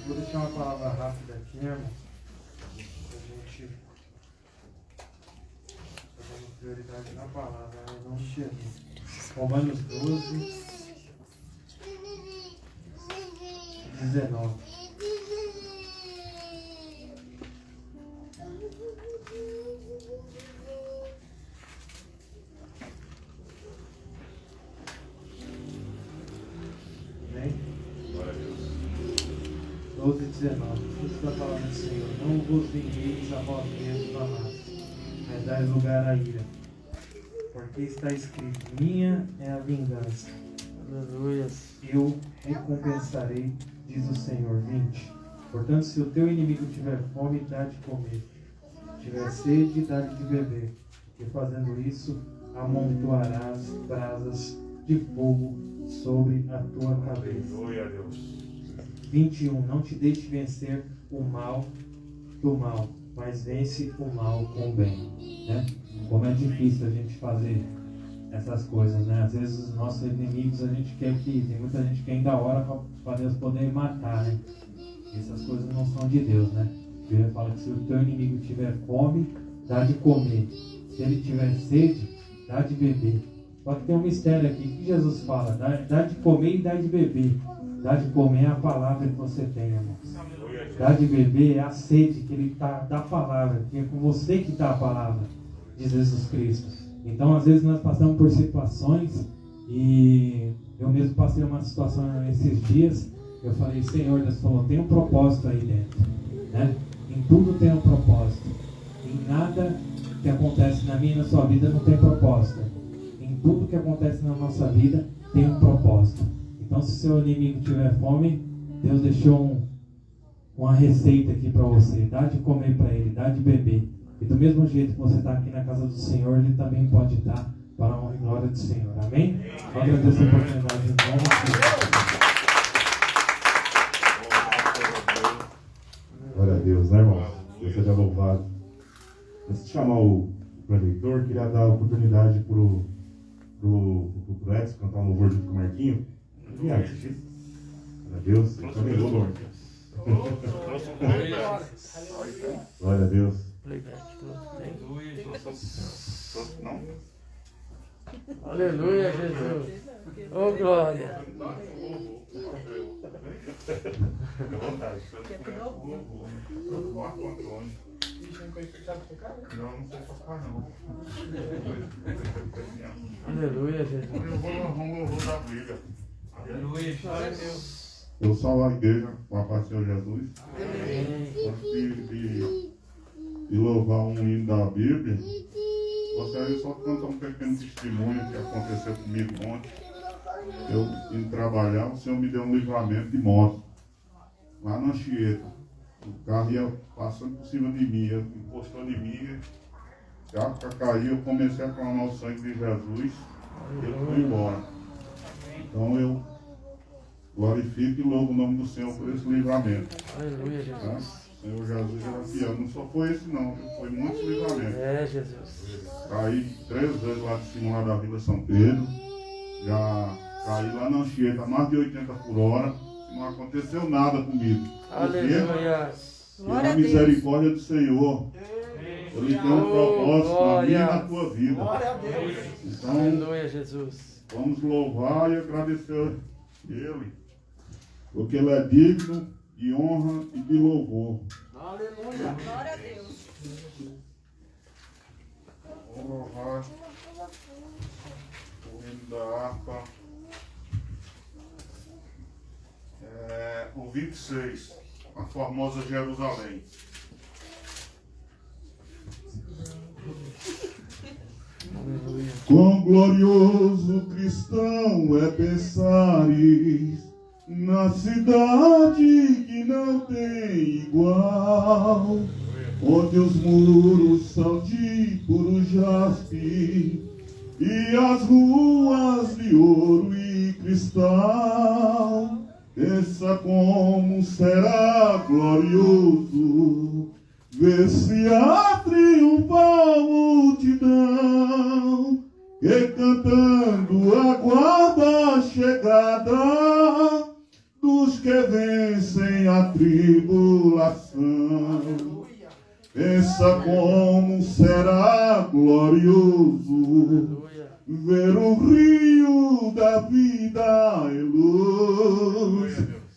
Vou deixar uma palavra rápida aqui, né, irmão? A gente está dando prioridade na palavra, né? Em nome de Jesus. Romanos 12, 19. Amém? Glória a Deus. 12, 19. Isso da palavra do Senhor. Não vos vingueis a vós mesmos, amados, mas dai lugar à ira. Porque está escrito: minha é a vingança. Aleluia. Eu recompensarei, diz o Senhor. 20. Portanto, se o teu inimigo tiver fome, dá de comer. Se tiver sede, dá-lhe de beber. E fazendo isso, amontoarás brasas de fogo sobre a tua cabeça. Aleluia a Deus. 21. Não te deixe vencer o mal do mal, mas vence o mal com o bem. Né? Como é difícil a gente fazer essas coisas, né? Às vezes os nossos inimigos, a gente quer que, tem muita gente que ainda ora para Deus poder matar, né? Essas coisas não são de Deus, né? A Bíblia fala que se o teu inimigo tiver fome, dá de comer. Se ele tiver sede, dá de beber. Só que tem um mistério aqui, que Jesus fala: dá de comer e dá de beber. Dá de comer é a palavra que você tem, irmão. Dá de beber é a sede que ele está da palavra, que é com você que está a palavra de Jesus Cristo. Então, às vezes nós passamos por situações, e eu mesmo passei uma situação esses dias. Eu falei: Senhor, Deus falou, tem um propósito aí dentro, né? Em tudo tem um propósito. Em nada que acontece na minha e na sua vida não tem propósito. Em tudo que acontece na nossa vida tem um propósito. Então, se o seu inimigo tiver fome, Deus deixou uma receita aqui para você. Dá de comer para ele, dá de beber. E do mesmo jeito que você está aqui na casa do Senhor, ele também pode estar para a honra e glória do Senhor. Amém? Eu agradeço a oportunidade de Glória a Deus, né, irmão? Deus seja louvado. Antes de chamar o preletor, queria dar a oportunidade pro Edson cantar um louvor junto com o Marquinho. Glória a Deus. Glória a Deus. Aleluia, Jesus. Oh, glória. Aleluia, Jesus. Aleluia, eu salvo a igreja com a paz do Senhor Jesus. Antes de louvar um hino da Bíblia, gostaria só de contar um pequeno testemunho que aconteceu comigo ontem. Eu indo trabalhar, o Senhor me deu um livramento de moto lá na Anchieta. O carro ia passando por cima de mim, encostou em mim, já caiu, eu comecei a clamar o sangue de Jesus e ele foi embora. Então eu glorifico e louvo o nome do Senhor por esse livramento. Aleluia, Jesus. Tá? O Senhor Jesus era fiel. Não só foi esse não, foi muitos livramentos. É, Jesus. Caí 3 vezes lá de cima, lá da Vila São Pedro. Já caí lá na Anchieta a mais de 80 por hora. E não aconteceu nada comigo. Aleluia. Porque a misericórdia do Senhor, Ele tem um propósito na minha e na tua vida. Então, Aleluia, Jesus. vamos louvar e agradecer Ele, porque Ele é digno de honra e de louvor. Aleluia. Glória a Deus. Vamos louvar o hino da harpa. O 26, a formosa Jerusalém. Quão glorioso cristão é pensares na cidade que não tem igual, onde os muros são de puro jaspe e as ruas de ouro e cristal. Pensa como será glorioso ver-se a triunfal multidão, que cantando aguarda a chegada do os que vencem a tribulação. Pensa como será glorioso ver o rio da vida em luz,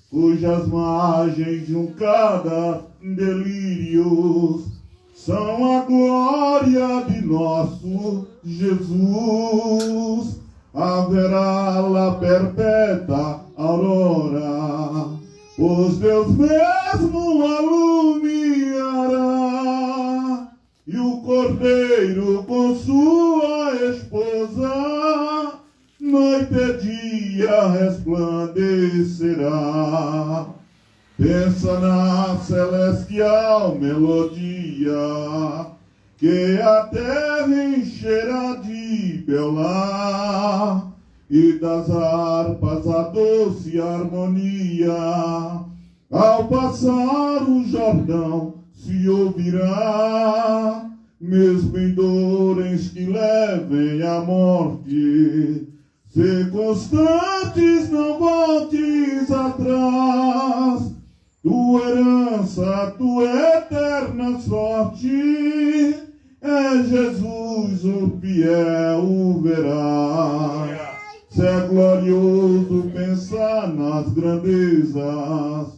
cujas margens juncadas delírios são a glória de nosso Jesus. Haverá lá perpétua aurora, pois Deus mesmo alumiará, e o Cordeiro com sua esposa, noite e dia resplandecerá. Pensa na celestial melodia, que a terra encherá de belar, e das harpas a doce harmonia. Ao passar o Jordão se ouvirá, mesmo em dores que levem à morte. Se constantes, não voltes atrás, tua herança, tua eterna sorte, é Jesus o fiel verá. Se é glorioso pensar nas grandezas,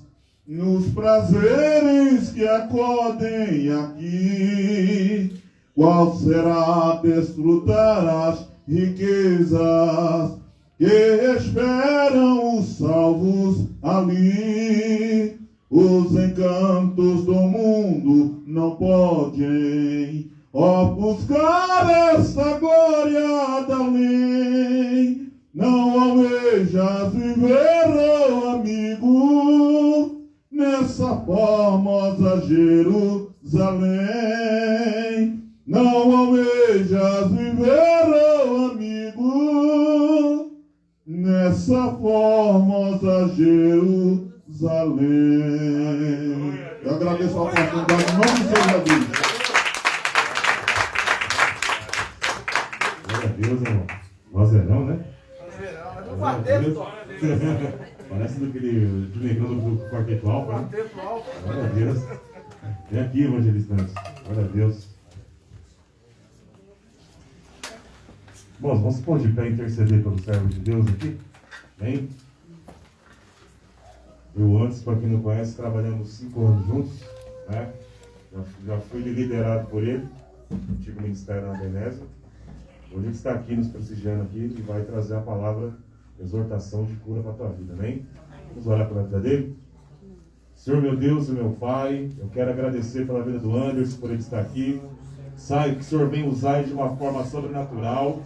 nos prazeres que acodem aqui, qual será desfrutar as riquezas que esperam os salvos ali. Os encantos do mundo não podem ofuscar esta glória da lei. Não almejas viver, oh amigo, nessa formosa Jerusalém. Não almejas viver, oh amigo, nessa formosa Jerusalém. Eu agradeço a oportunidade em nome de Jesus. Glória a Deus, irmão. Vozerão, né? Do quarteto. Parece do negrão do quarteto alfa, né? Quarteto alfa. Glória a Deus. Vem aqui, evangelista. Glória a Deus. Bom, vamos se pôr de pé e interceder pelo servo de Deus aqui. Vem. Eu antes, para quem não conhece, trabalhamos 5 anos juntos, né? Já fui liderado por ele, antigo ministério na Veneza. Hoje ele está aqui nos prestigiando aqui e vai trazer a palavra exortação de cura para a tua vida, amém? Vamos orar pela vida dele? Senhor meu Deus e meu Pai, eu quero agradecer pela vida do Anderson, por ele estar aqui. Sai que o Senhor vem usar ele de uma forma sobrenatural.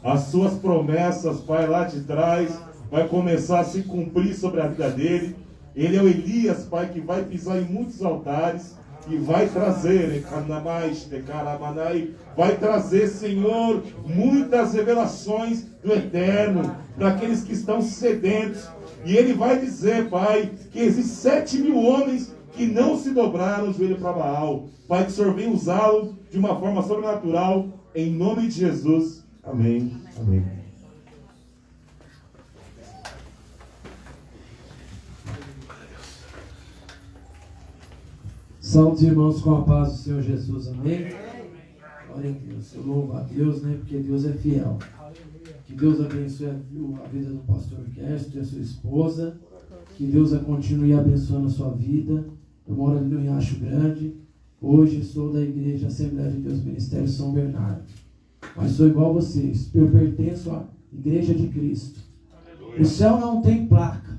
As suas promessas, Pai, lá de trás, vai começar a se cumprir sobre a vida dele. Ele é o Elias, Pai, que vai pisar em muitos altares e vai trazer, vai trazer, Senhor, muitas revelações do Eterno para aqueles que estão sedentos. E ele vai dizer, Pai, que existem 7.000 homens que não se dobraram o joelho para Baal. Pai, que o Senhor venha usá-lo de uma forma sobrenatural, em nome de Jesus. Amém. Amém. Salve os irmãos com a paz do Senhor Jesus, amém? Glória a Deus, eu louvo a Deus, né? Porque Deus é fiel. Que Deus abençoe a vida do pastor Gerson e a sua esposa. Que Deus continue abençoando a sua vida. Eu moro ali no Riacho Grande. Hoje sou da Igreja Assembleia de Deus Ministério São Bernardo. Mas sou igual a vocês. Eu pertenço à Igreja de Cristo. O céu não tem placa.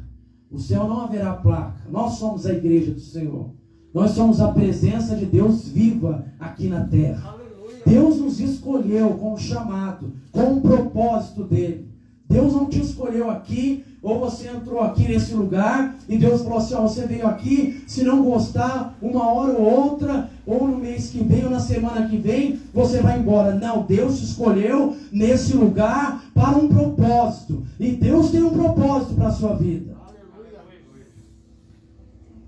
O céu não haverá placa. Nós somos a Igreja do Senhor. Nós somos a presença de Deus viva aqui na terra. Deus nos escolheu com um chamado, com um propósito dele. Deus não te escolheu aqui, ou você entrou aqui nesse lugar, e Deus falou assim, ó, você veio aqui, se não gostar, uma hora ou outra, ou no mês que vem, ou na semana que vem, você vai embora. Não, Deus te escolheu nesse lugar para um propósito. E Deus tem um propósito para a sua vida.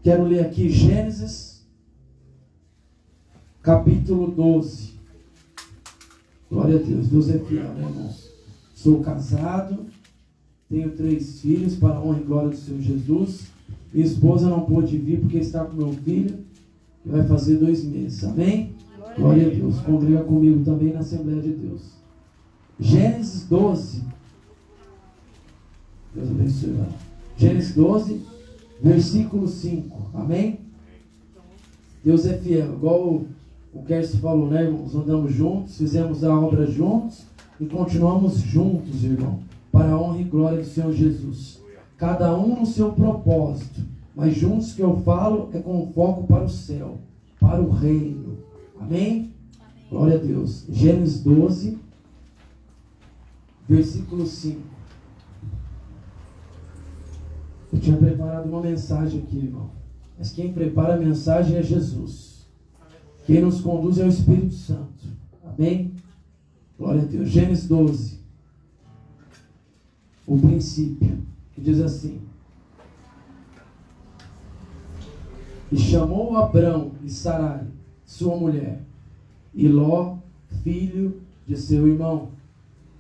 Quero ler aqui Gênesis, capítulo 12. Glória a Deus, Deus é fiel, né, irmãos? Sou casado, tenho 3 filhos para a honra e glória do Senhor Jesus. Minha esposa não pôde vir porque está com meu filho, que vai fazer 2 meses. Amém? Glória a Deus. Congrega comigo também na Assembleia de Deus. Gênesis 12. Deus abençoe ela. Gênesis 12, versículo 5. Amém? Deus é fiel. Igual o Kerson falou, né, irmãos? Andamos juntos, fizemos a obra juntos e continuamos juntos, irmão, para a honra e glória do Senhor Jesus. Cada um no seu propósito, mas juntos que eu falo é com foco para o céu, para o reino. Amém? Glória a Deus. Gênesis 12, versículo 5. Eu tinha preparado uma mensagem aqui, irmão. Mas quem prepara a mensagem é Jesus. Quem nos conduz é o Espírito Santo. Amém? Glória a Deus. Gênesis 12. O princípio. Que diz assim: E chamou Abrão e Sarai, sua mulher, e Ló, filho de seu irmão,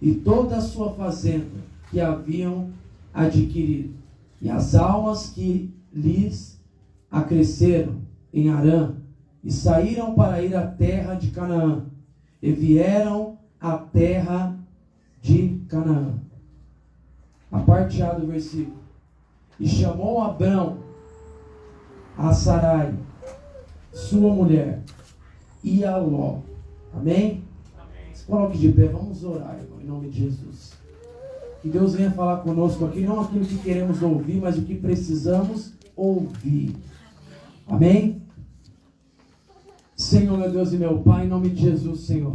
e toda a sua fazenda que haviam adquirido, e as almas que lhes acresceram em Harã, e saíram para ir à terra de Canaã, e vieram à terra de Canaã. A parte A do versículo. E chamou Abrão a Sarai, sua mulher, e a Ló. Amém? Se coloque de pé, vamos orar, irmão, em nome de Jesus. Que Deus venha falar conosco aqui, não aquilo que queremos ouvir, mas o que precisamos ouvir. Amém? Senhor, meu Deus e meu Pai, em nome de Jesus, Senhor.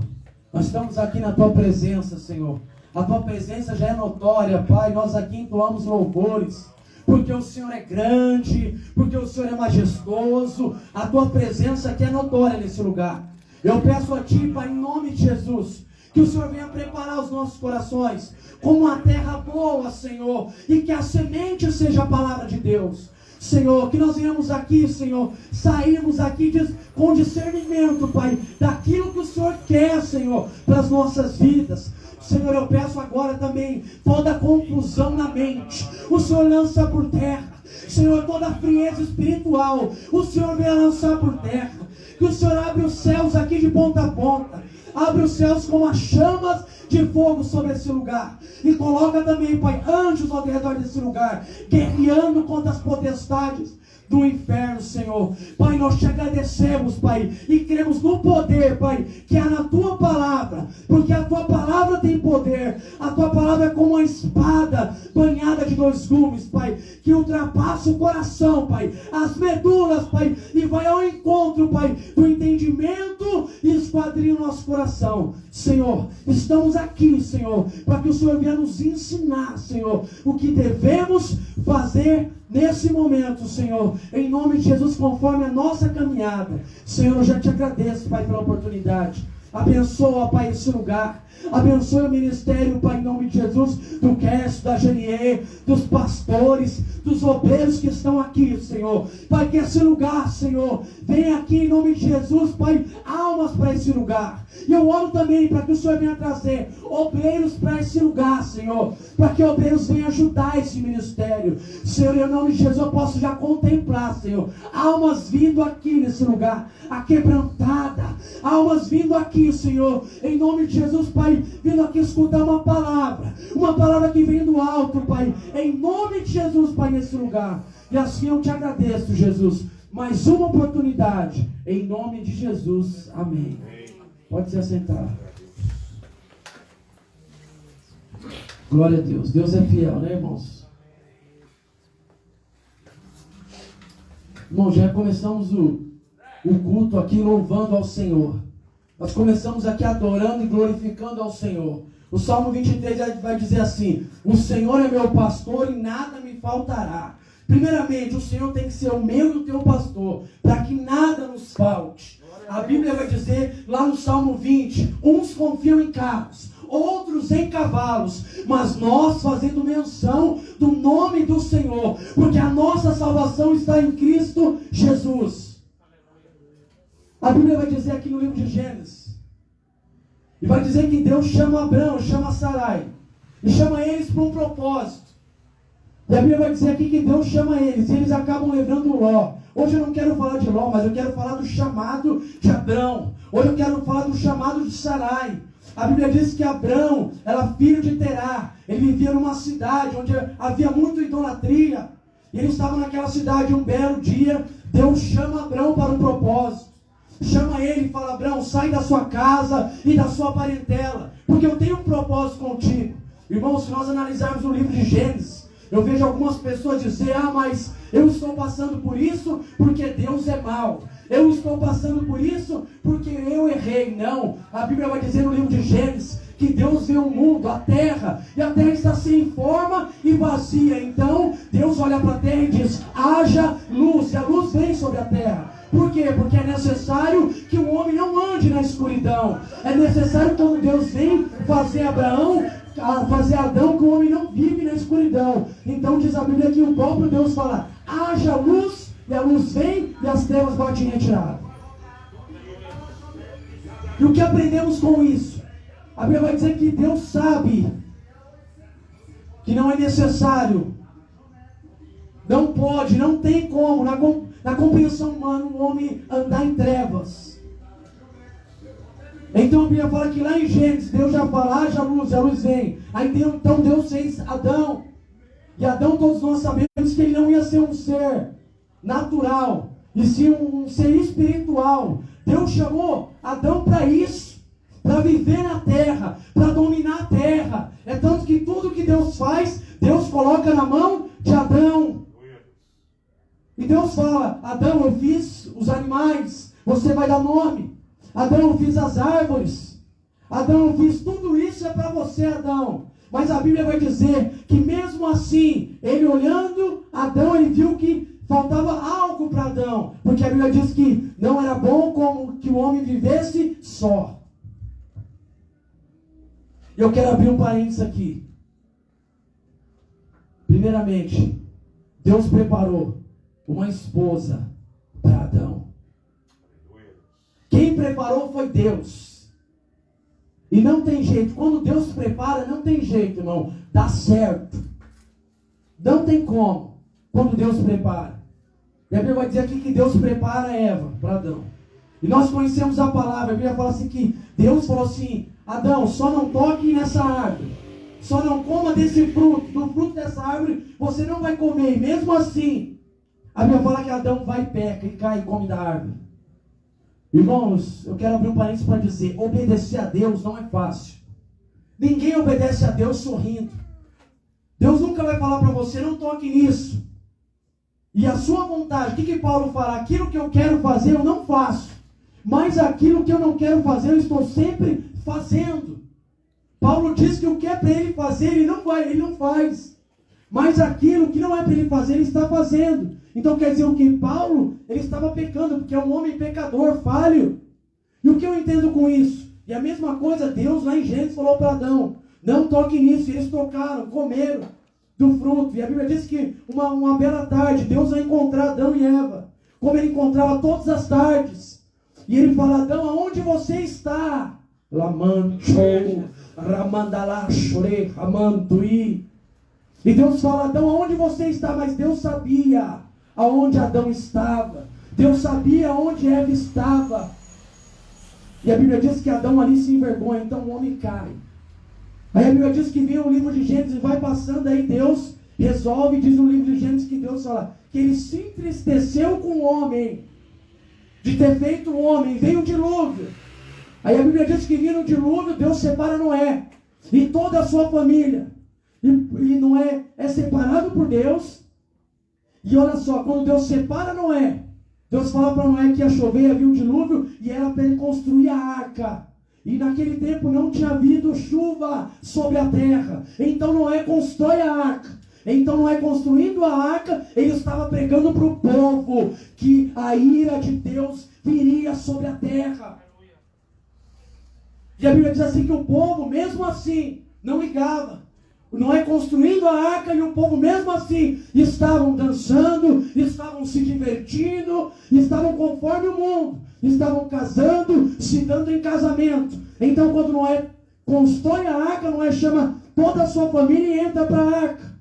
Nós estamos aqui na Tua presença, Senhor. A Tua presença já é notória, Pai. Nós aqui entoamos louvores, porque o Senhor é grande, porque o Senhor é majestoso. A Tua presença aqui é notória nesse lugar. Eu peço a Ti, Pai, em nome de Jesus, que o Senhor venha preparar os nossos corações como uma terra boa, Senhor, e que a semente seja a palavra de Deus. Senhor, que nós venhamos aqui, Senhor, sairmos aqui com discernimento, Pai, daquilo que o Senhor quer, Senhor, para as nossas vidas. Senhor, eu peço agora também toda confusão na mente, o Senhor lança por terra. Senhor, toda frieza espiritual, o Senhor venha lançar por terra. Que o Senhor abre os céus aqui de ponta a ponta. Abre os céus com as chamas de fogo sobre esse lugar. E coloca também, Pai, anjos ao redor desse lugar, guerreando contra as potestades do inferno, Senhor. Pai, nós te agradecemos, Pai, e cremos no poder, Pai, que há na Tua palavra, porque a Tua palavra tem poder. A Tua palavra é como uma espada banhada de 2 gumes, Pai, que ultrapassa o coração, Pai, as medulas, Pai, e vai ao encontro, Pai, do entendimento e esquadrinha o nosso coração. Senhor, estamos aqui, Senhor, para que o Senhor venha nos ensinar, Senhor, o que devemos fazer nesse momento, Senhor, em nome de Jesus, conforme a nossa caminhada. Senhor, eu já te agradeço, Pai, pela oportunidade. Abençoa, Pai, esse lugar. Abençoe o ministério, Pai, em nome de Jesus, do Kerson, da Genier, dos pastores, dos obreiros que estão aqui, Senhor. Pai, que esse lugar, Senhor, venha aqui em nome de Jesus, Pai, almas para esse lugar. E eu oro também para que o Senhor venha trazer obreiros para esse lugar, Senhor, para que obreiros venham ajudar esse ministério. Senhor, em nome de Jesus, eu posso já contemplar, Senhor, almas vindo aqui nesse lugar, aquebrantada, almas vindo aqui, Senhor, em nome de Jesus, Pai, vindo aqui escutar uma palavra que vem do alto, Pai, em nome de Jesus, Pai, nesse lugar. E assim eu te agradeço, Jesus, mais uma oportunidade, em nome de Jesus, amém. Pode se assentar. Glória a Deus. Deus é fiel, né, irmãos? Irmãos, já começamos o culto aqui louvando ao Senhor. Nós começamos aqui adorando e glorificando ao Senhor. O Salmo 23 vai dizer assim: o Senhor é meu pastor e nada me faltará. Primeiramente, o Senhor tem que ser o meu e o teu pastor, para que nada nos falte. A Bíblia vai dizer lá no Salmo 20, uns confiam em carros, outros em cavalos, mas nós fazendo menção do nome do Senhor, porque a nossa salvação está em Cristo Jesus. A Bíblia vai dizer aqui no livro de Gênesis, e vai dizer que Deus chama Abrão, chama Sarai, e chama eles para um propósito. E a Bíblia vai dizer aqui que Deus chama eles, e eles acabam levando Ló. Hoje eu não quero falar de Ló, mas eu quero falar do chamado de Abrão. Hoje eu quero falar do chamado de Sarai. A Bíblia diz que Abrão era filho de Terá. Ele vivia numa cidade onde havia muita idolatria. E ele estava naquela cidade um belo dia. Deus chama Abrão para um propósito. Chama ele e fala: Abrão, sai da sua casa e da sua parentela, porque eu tenho um propósito contigo. Irmãos, se nós analisarmos o livro de Gênesis, eu vejo algumas pessoas dizer: ah, mas eu estou passando por isso porque Deus é mau. Eu estou passando por isso porque eu errei. Não, a Bíblia vai dizer no livro de Gênesis que Deus vê o mundo, a terra, e a terra está sem forma e vazia. Então Deus olha para a terra e diz: haja luz, e a luz vem sobre a terra. Por quê? Porque é necessário que o homem não ande na escuridão. É necessário, quando Deus vem fazer Adão, que o homem não vive na escuridão. Então diz a Bíblia que o próprio Deus fala: haja luz, e a luz vem e as trevas batem em retirada. E o que aprendemos com isso? A Bíblia vai dizer que Deus sabe que não é necessário, não pode, não tem como, na compreensão humana, um homem andar em trevas. Então a Bíblia fala que lá em Gênesis, Deus já fala: haja luz, e a luz vem. Aí então Deus fez Adão. E Adão, todos nós sabemos que ele não ia ser um ser natural, e sim um ser espiritual. Deus chamou Adão para isso, para viver na terra, para dominar a terra. É tanto que tudo que Deus faz, Deus coloca na mão de Adão. E Deus fala: Adão, eu fiz os animais, você vai dar nome. Adão, eu fiz as árvores. Adão, eu fiz tudo isso, é para você, Adão. Mas a Bíblia vai dizer que mesmo assim, ele olhando Adão, ele viu que faltava algo para Adão. Porque a Bíblia diz que não era bom como que o homem vivesse só. E eu quero abrir um parênteses aqui. Primeiramente, Deus preparou uma esposa para Adão. Quem preparou foi Deus. E não tem jeito. Quando Deus prepara, não tem jeito, irmão. Dá certo. Não tem como. Quando Deus prepara. E a Bíblia vai dizer aqui que Deus prepara Eva para Adão. E nós conhecemos a palavra. A Bíblia fala assim que Deus falou assim: Adão, só não toque nessa árvore. Só não coma desse fruto. Do fruto dessa árvore você não vai comer. E mesmo assim, a Bíblia fala que Adão vai e peca, e cai e come da árvore. Irmãos, eu quero abrir um parênteses para dizer: obedecer a Deus não é fácil. Ninguém obedece a Deus sorrindo. Deus nunca vai falar para você: não toque nisso. E a sua vontade, o que Paulo fala? Aquilo que eu quero fazer eu não faço, mas aquilo que eu não quero fazer eu estou sempre fazendo. Paulo diz que o que é para ele fazer ele não faz, mas aquilo que não é para ele fazer ele está fazendo. Então quer dizer o que? Paulo, ele estava pecando, porque é um homem pecador, falho. E o que eu entendo com isso? E a mesma coisa, Deus lá em Gênesis falou para Adão: não toque nisso. E eles tocaram, comeram do fruto. E a Bíblia diz que uma bela tarde, Deus vai encontrar Adão e Eva, como ele encontrava todas as tardes. E ele fala: Adão, aonde você está? Lamanchou, ramandalachore, ramantui. E Deus fala: Adão, aonde você está? Mas Deus sabia aonde Adão estava. Deus sabia aonde Eva estava. E a Bíblia diz que Adão ali se envergonha. Então o homem cai. Aí a Bíblia diz que vem o livro de Gênesis e vai passando. Aí Deus resolve, diz no livro de Gênesis que Deus fala que ele se entristeceu com o homem, de ter feito o homem. Veio o dilúvio. Aí a Bíblia diz que vindo o dilúvio, Deus separa Noé e toda a sua família. E Noé é separado por Deus. E olha só, quando Deus separa Noé, Deus fala para Noé que ia chover, havia um dilúvio, e era para ele construir a arca. E naquele tempo não tinha havido chuva sobre a terra. Então Noé constrói a arca. Então Noé, construindo a arca, ele estava pregando para o povo que a ira de Deus viria sobre a terra. E a Bíblia diz assim que o povo, mesmo assim, não ligava. Noé construindo a arca, e o povo mesmo assim estavam dançando, estavam se divertindo, estavam conforme o mundo, estavam casando, se dando em casamento. Então quando Noé constrói a arca, Noé chama toda a sua família e entra para a arca.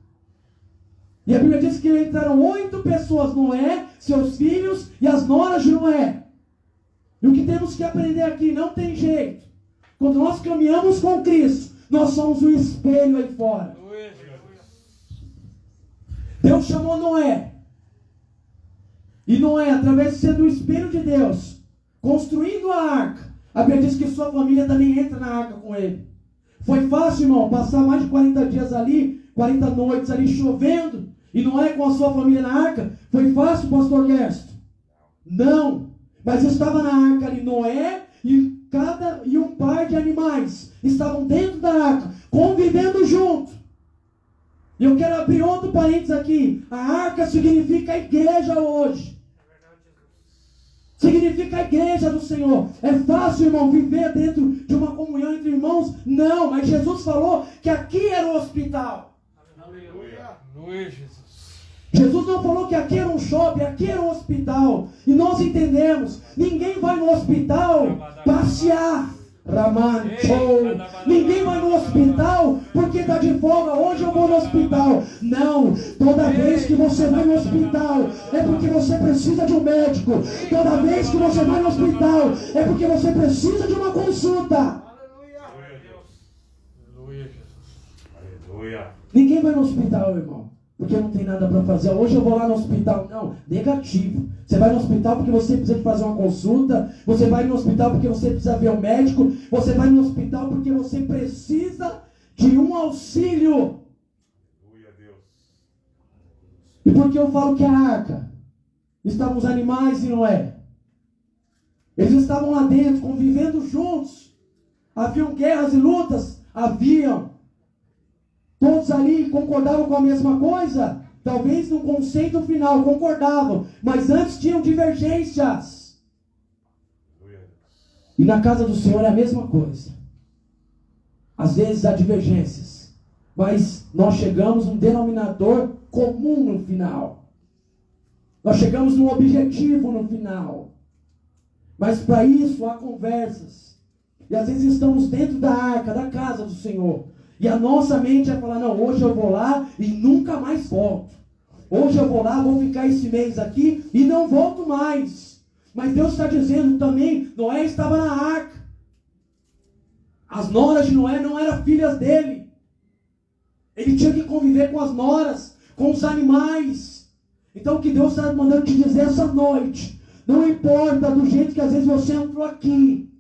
E a Bíblia diz que entraram 8 pessoas, Noé, seus filhos e as noras de Noé. E o que temos que aprender aqui, não tem jeito. Quando nós caminhamos com Cristo, nós somos o espelho aí fora. Deus chamou Noé. E Noé, através de sendo o espelho de Deus, construindo a arca, a Bíblia diz que sua família também entra na arca com ele. Foi fácil, irmão, passar mais de 40 dias ali, 40 noites ali chovendo, e Noé com a sua família na arca? Foi fácil, pastor Gersto? Não. Mas estava na arca ali Noé e um par de animais estavam dentro da arca, convivendo junto. E eu quero abrir outro parênteses aqui. A arca significa a igreja hoje. Significa a igreja do Senhor. É fácil, irmão, viver dentro de uma comunhão entre irmãos? Não, mas Jesus falou que aqui era o hospital. Aleluia, Jesus. Jesus não falou que aqui era um shopping, aqui era um hospital. E nós entendemos, ninguém vai no hospital passear. Ninguém vai no hospital porque está de folga, hoje eu vou no hospital. Não, toda vez que você vai no hospital é porque você precisa de um médico. Toda vez que você vai no hospital é porque você precisa de uma consulta. Aleluia, Jesus. Aleluia. Ninguém vai no hospital, irmão, porque não tem nada para fazer. Hoje eu vou lá no hospital. Não, negativo. Você vai no hospital porque você precisa de fazer uma consulta. Você vai no hospital porque você precisa ver o médico. Você vai no hospital porque você precisa de um auxílio. E por que eu falo que a arca? Estavam os animais e Noé. Eles estavam lá dentro, convivendo juntos. Haviam guerras e lutas? Haviam. Todos ali concordavam com a mesma coisa? Talvez no conceito final concordavam, mas antes tinham divergências. E na casa do Senhor é a mesma coisa. Às vezes há divergências, mas nós chegamos num denominador comum no final. Nós chegamos num objetivo no final. Mas para isso há conversas. E às vezes estamos dentro da arca, da casa do Senhor. E a nossa mente vai falar, não, hoje eu vou lá e nunca mais volto. Hoje eu vou lá, vou ficar esse mês aqui e não volto mais. Mas Deus está dizendo também, Noé estava na arca. As noras de Noé não eram filhas dele. Ele tinha que conviver com as noras, com os animais. Então o que Deus está mandando te dizer essa noite, não importa do jeito que às vezes você entrou aqui.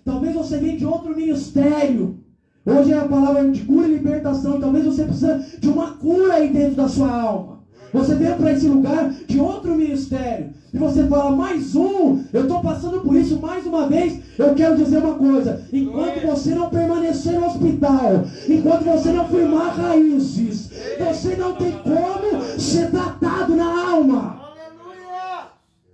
Talvez você venha de outro ministério. Hoje é a palavra de cura e libertação. Talvez você precise de uma cura aí dentro da sua alma. Você veio para esse lugar de outro ministério. E você fala, mais um. Eu estou passando por isso mais uma vez. Eu quero dizer uma coisa. Enquanto você não permanecer no hospital, enquanto você não firmar raízes, você não tem como ser tratado na alma.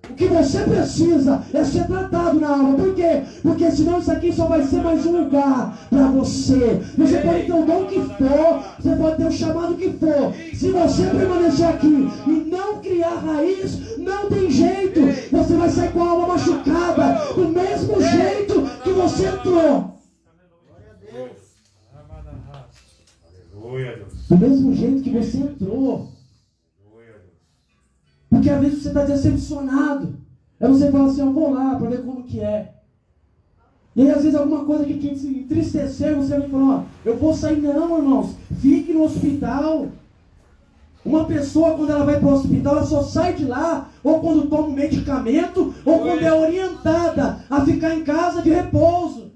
O que você precisa é ser tratado na alma. Por quê? Porque senão isso aqui só vai ser mais um lugar para você. Você pode ter o dom que for, você pode ter o chamado que for. Se você permanecer aqui e não criar raiz, não tem jeito. Você vai sair com a alma machucada, do mesmo jeito que você entrou. Do mesmo jeito que você entrou. Porque às vezes você está decepcionado. Aí você fala assim, eu vou lá para ver como que é. E aí às vezes alguma coisa que te entristecer, você vai falar, ó, eu vou sair. Não, irmãos, fique no hospital. Uma pessoa quando ela vai para o hospital, ela só sai de lá, ou quando toma um medicamento, ou quando é orientada a ficar em casa de repouso.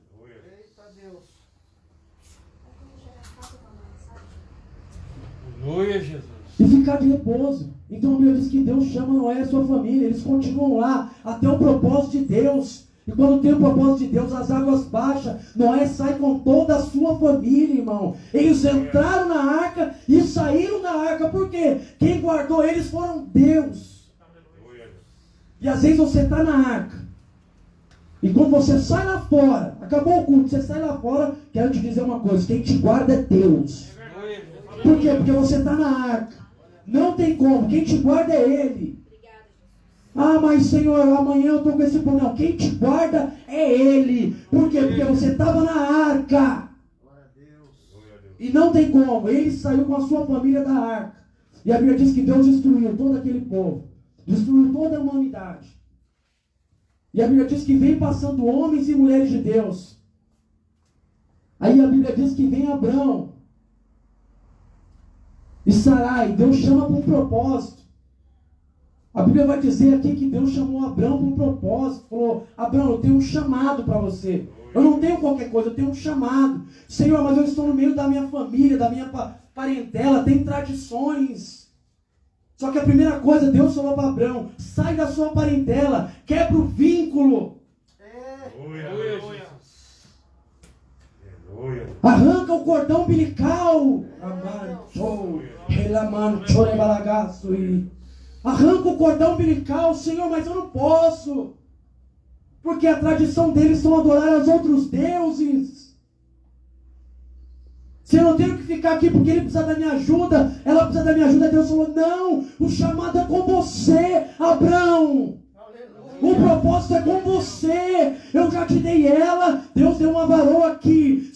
Aleluia, Jesus. E ficar de repouso. Então a Bíblia diz que Deus chama Noé e a sua família. Eles continuam lá até o propósito de Deus. E quando tem o propósito de Deus, as águas baixam. Noé sai com toda a sua família, irmão. Eles entraram na arca e saíram da arca. Por quê? Quem guardou eles foram Deus. E às vezes você está na arca. E quando você sai lá fora, acabou o culto, você sai lá fora, quero te dizer uma coisa, quem te guarda é Deus. Por quê? Porque você está na arca. Não tem como. Quem te guarda é Ele. Ah, mas Senhor, amanhã eu estou com esse problema. Não, quem te guarda é Ele. Por quê? Porque você estava na arca. E não tem como. Ele saiu com a sua família da arca. E a Bíblia diz que Deus destruiu todo aquele povo. Destruiu toda a humanidade. E a Bíblia diz que vem passando homens e mulheres de Deus. Aí a Bíblia diz que vem Abrão e Sarai. Deus chama para um propósito. A Bíblia vai dizer aqui que Deus chamou Abrão para um propósito. Falou: Abrão, eu tenho um chamado para você. Eu não tenho qualquer coisa, eu tenho um chamado. Senhor, mas eu estou no meio da minha família, da minha parentela, tem tradições. Só que a primeira coisa, Deus falou para Abrão: sai da sua parentela, quebra o vínculo. Arranca o cordão umbilical. Arranca o cordão umbilical. Senhor, mas eu não posso. Porque a tradição deles são adorar aos outros deuses. Se eu não tenho que ficar aqui porque ele precisa da minha ajuda, ela precisa da minha ajuda, Deus falou: não, o chamado é com você, Abrão. O propósito é com você. Eu já te dei ela. Deus deu uma varoa aqui.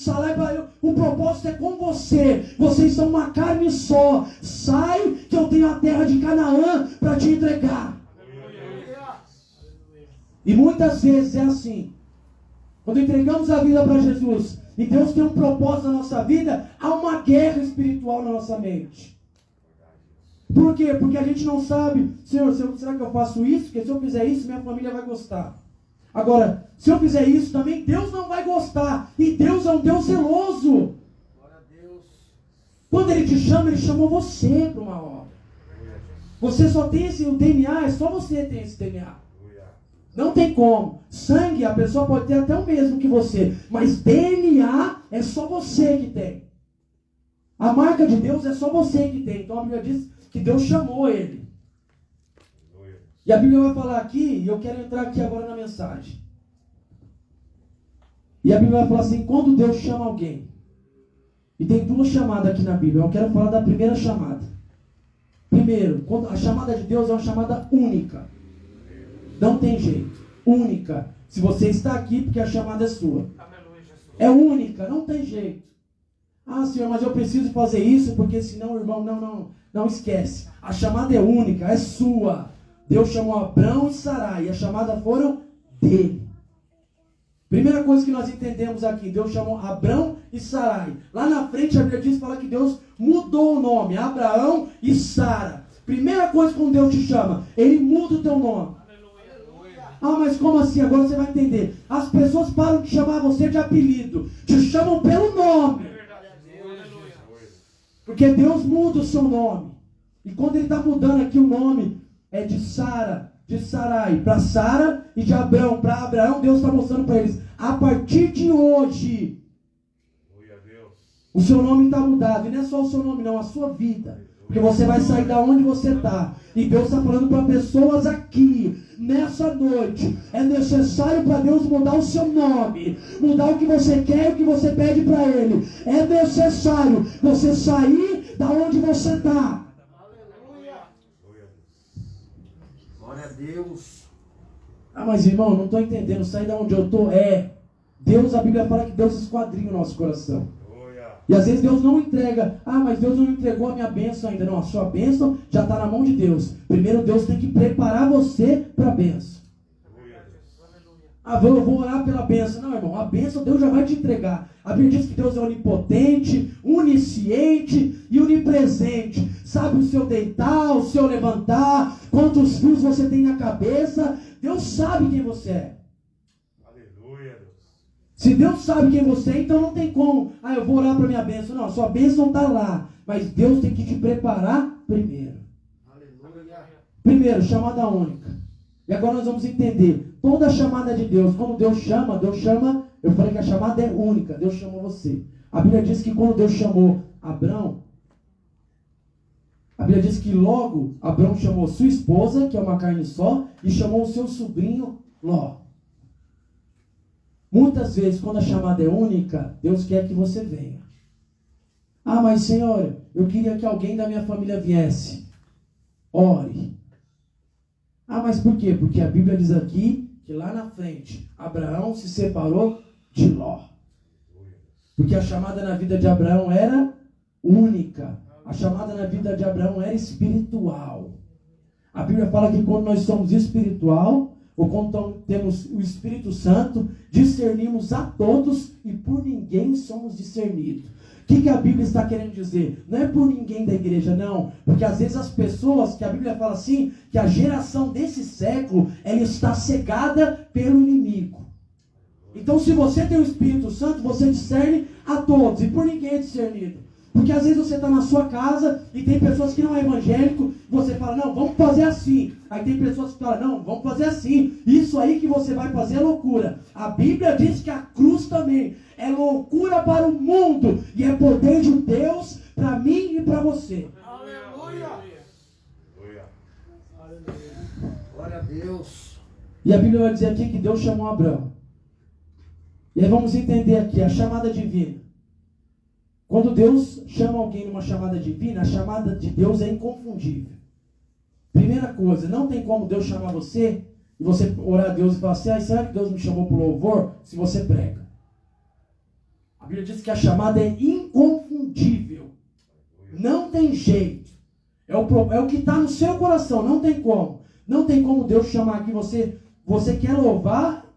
O propósito é com você. Vocês são uma carne só. Sai que eu tenho a terra de Canaã para te entregar. E muitas vezes é assim. Quando entregamos a vida para Jesus e Deus tem um propósito na nossa vida, há uma guerra espiritual na nossa mente. Por quê? Porque a gente não sabe: Senhor, será que eu faço isso? Porque se eu fizer isso, minha família vai gostar. Agora, se eu fizer isso também, Deus não vai gostar. E Deus é um Deus zeloso. Quando Ele te chama, Ele chamou você para uma obra. Você só tem esse DNA, é só você ter esse DNA. Não tem como. Sangue, a pessoa pode ter até o mesmo que você. Mas DNA é só você que tem. A marca de Deus é só você que tem. Então a Bíblia diz que Deus chamou ele. E a Bíblia vai falar aqui, e eu quero entrar aqui agora na mensagem. E a Bíblia vai falar assim: quando Deus chama alguém. E tem duas chamadas aqui na Bíblia. Eu quero falar da primeira chamada. Primeiro, a chamada de Deus é uma chamada única. Não tem jeito. Única. Se você está aqui, porque a chamada é sua. É única, não tem jeito. Ah, Senhor, mas eu preciso fazer isso, porque senão, irmão, não esquece. A chamada é única, é sua. Deus chamou Abrão e Sarai, e a chamada foram dele. Primeira coisa que nós entendemos aqui: Deus chamou Abrão e Sarai. Lá na frente a Bíblia diz, fala que Deus mudou o nome: Abraão e Sara. Primeira coisa, quando Deus te chama, Ele muda o teu nome. Ah, mas como assim? Agora você vai entender. As pessoas param de chamar você de apelido, te chamam pelo nome. Porque Deus muda o seu nome. E quando Ele está mudando aqui o nome, é de Sara, de Sarai para Sara, e de Abrão para Abraão. Deus está mostrando para eles: a partir de hoje, o seu nome está mudado. E não é só o seu nome não, a sua vida. Porque você vai sair da onde você está. E Deus está falando para pessoas aqui, nessa noite: é necessário para Deus mudar o seu nome, mudar o que você quer e o que você pede para Ele. É necessário você sair da onde você está. Glória a Deus. Ah, mas irmão, não estou entendendo. Sair da onde eu estou Deus, a Bíblia fala que Deus esquadrinha o nosso coração. E às vezes Deus não entrega. Ah, mas Deus não entregou a minha bênção ainda. Não, a sua bênção já está na mão de Deus. Primeiro Deus tem que preparar você para a bênção. Ah, eu vou orar pela bênção. Não, irmão, a bênção Deus já vai te entregar. A Bíblia diz que Deus é onipotente, onisciente e onipresente. Sabe o seu deitar, o seu levantar, quantos fios você tem na cabeça. Deus sabe quem você é. Se Deus sabe quem você é, então não tem como. Ah, eu vou orar para minha bênção. Não, a sua bênção está lá. Mas Deus tem que te preparar primeiro. Aleluia. Primeiro, chamada única. E agora nós vamos entender. Toda chamada de Deus, quando Deus chama, eu falei que a chamada é única. Deus chamou você. A Bíblia diz que quando Deus chamou Abrão, a Bíblia diz que logo Abrão chamou sua esposa, que é uma carne só, e chamou o seu sobrinho Ló. Muitas vezes, quando a chamada é única, Deus quer que você venha. Ah, mas Senhor, eu queria que alguém da minha família viesse. Ore. Ah, mas por quê? Porque a Bíblia diz aqui que lá na frente, Abraão se separou de Ló. Porque a chamada na vida de Abraão era única. A chamada na vida de Abraão era espiritual. A Bíblia fala que quando nós somos espiritual, ou quando temos o Espírito Santo, discernimos a todos e por ninguém somos discernidos. O que a Bíblia está querendo dizer? Não é por ninguém da igreja, não. Porque às vezes as pessoas, que a Bíblia fala assim, que a geração desse século, ela está cegada pelo inimigo. Então se você tem o Espírito Santo, você discerne a todos e por ninguém é discernido. Porque às vezes você está na sua casa e tem pessoas que não é evangélico, você fala, não, vamos fazer assim. Aí tem pessoas que falam, não, vamos fazer assim. Isso aí que você vai fazer é loucura. A Bíblia diz que a cruz também é loucura para o mundo e é poder de Deus para mim e para você. Aleluia. Glória a Deus. E a Bíblia vai dizer aqui que Deus chamou Abraão. E aí vamos entender aqui a chamada divina. Quando Deus chama alguém numa chamada divina, a chamada de Deus é inconfundível. Primeira coisa, não tem como Deus chamar você e você orar a Deus e falar assim, será que Deus me chamou para o louvor? Se você prega. A Bíblia diz que a chamada é inconfundível. Não tem jeito. É o que está no seu coração, não tem como. Não tem como Deus chamar aqui você quer louvar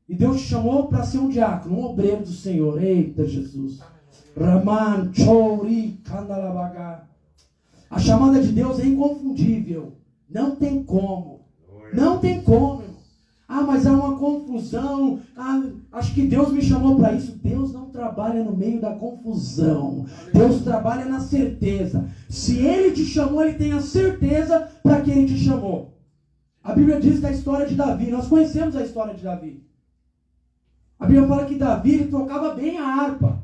e Deus te chamou para ser um diácono, um obreiro do Senhor. Eita Jesus. Raman, Chori, Kandalabaga. A chamada de Deus é inconfundível. Não tem como. Não tem como, irmão. Mas há uma confusão. Acho que Deus me chamou para isso. Deus não trabalha no meio da confusão. Deus trabalha na certeza. Se Ele te chamou, Ele tem a certeza para que Ele te chamou. A Bíblia diz da história de Davi. Nós conhecemos a história de Davi. A Bíblia fala que Davi ele tocava bem a harpa.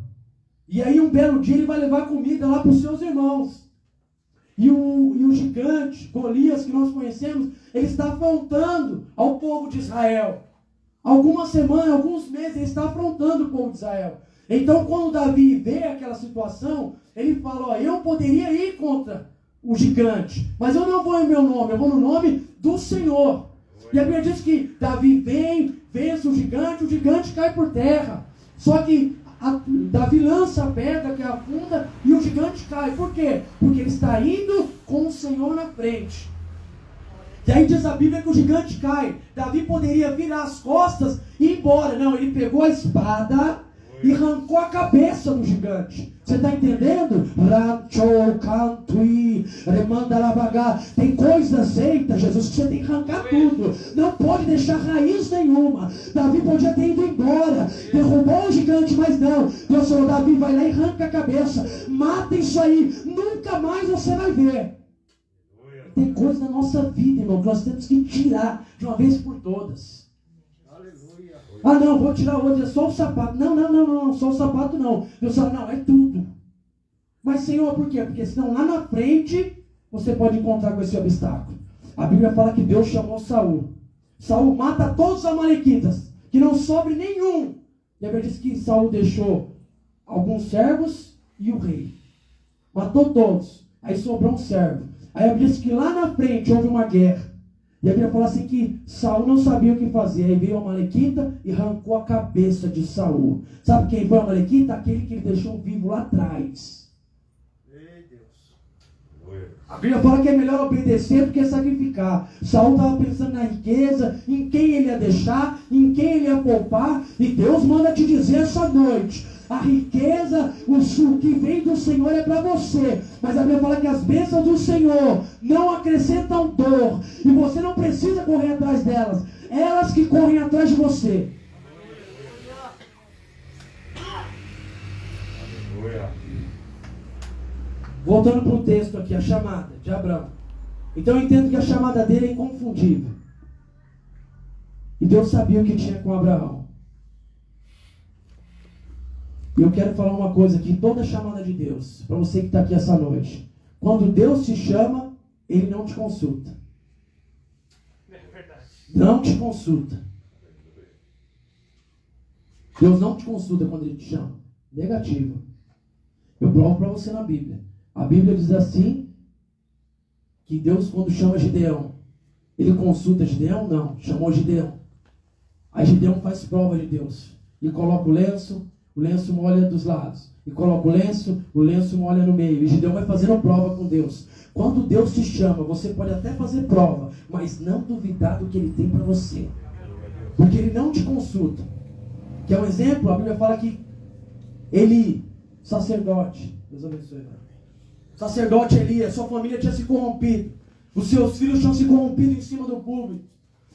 E aí um belo dia ele vai levar comida lá para os seus irmãos. E o gigante, Golias, que nós conhecemos, ele está afrontando ao povo de Israel. Algumas semanas, alguns meses, ele está afrontando o povo de Israel. Então quando Davi vê aquela situação, ele fala, eu poderia ir contra o gigante, mas eu não vou em meu nome, eu vou no nome do Senhor. E a Bíblia diz que Davi vence o gigante cai por terra. Só que Davi lança a pedra que afunda e o gigante cai. Por quê? Porque ele está indo com o Senhor na frente. E aí diz a Bíblia que o gigante cai. Davi poderia virar as costas e ir embora. Não, ele pegou a espada e arrancou a cabeça do gigante. Você está entendendo? Tem coisas, eita Jesus, que você tem que arrancar tudo. Não pode deixar raiz nenhuma. Davi podia ter ido embora, derrubou o gigante, mas não. Deus falou, Davi, vai lá e arranca a cabeça. Mata isso aí. Nunca mais você vai ver. Tem coisas na nossa vida, irmão, que nós temos que tirar de uma vez por todas. Não, vou tirar hoje, é só o sapato. Não, só o sapato não. Deus fala, não, é tudo. Mas Senhor, por quê? Porque senão lá na frente você pode encontrar com esse obstáculo. A Bíblia fala que Deus chamou Saul. Saul mata todos os amalequitas, que não sobre nenhum. E a Bíblia diz que Saul deixou alguns servos e o rei. Matou todos. Aí sobrou um servo. Aí a Bíblia diz que lá na frente houve uma guerra. E a Bíblia fala assim que Saul não sabia o que fazer. Aí veio a amalequita e arrancou a cabeça de Saul. Sabe quem foi a amalequita? Aquele que ele deixou vivo lá atrás. Ei, Deus. A Bíblia fala que é melhor obedecer do que sacrificar. Saul estava pensando na riqueza, em quem ele ia deixar, em quem ele ia poupar. E Deus manda te dizer essa noite, a riqueza, o que vem do Senhor é para você. Mas a Bíblia fala que as bênçãos do Senhor não acrescentam dor. E você não precisa correr atrás delas. Elas que correm atrás de você. Voltando para o texto aqui, a chamada de Abraão. Então eu entendo que a chamada dele é inconfundível. E Deus sabia o que tinha com Abraão. E eu quero falar uma coisa aqui, toda chamada de Deus, para você que está aqui essa noite. Quando Deus te chama, Ele não te consulta. Não te consulta. Deus não te consulta quando Ele te chama. Negativo. Eu provo para você na Bíblia. A Bíblia diz assim, que Deus quando chama Gideão, Ele consulta Gideão? Não, chamou Gideão. Aí Gideão faz prova de Deus. E coloca o lenço, o lenço molha dos lados. E coloca o lenço molha no meio. E Gideão vai fazendo prova com Deus. Quando Deus te chama, você pode até fazer prova, mas não duvidar do que Ele tem para você. Porque Ele não te consulta. Que é um exemplo, a Bíblia fala que Eli, sacerdote, Deus abençoe, sacerdote Elias, sua família tinha se corrompido. Os seus filhos tinham se corrompido em cima do público.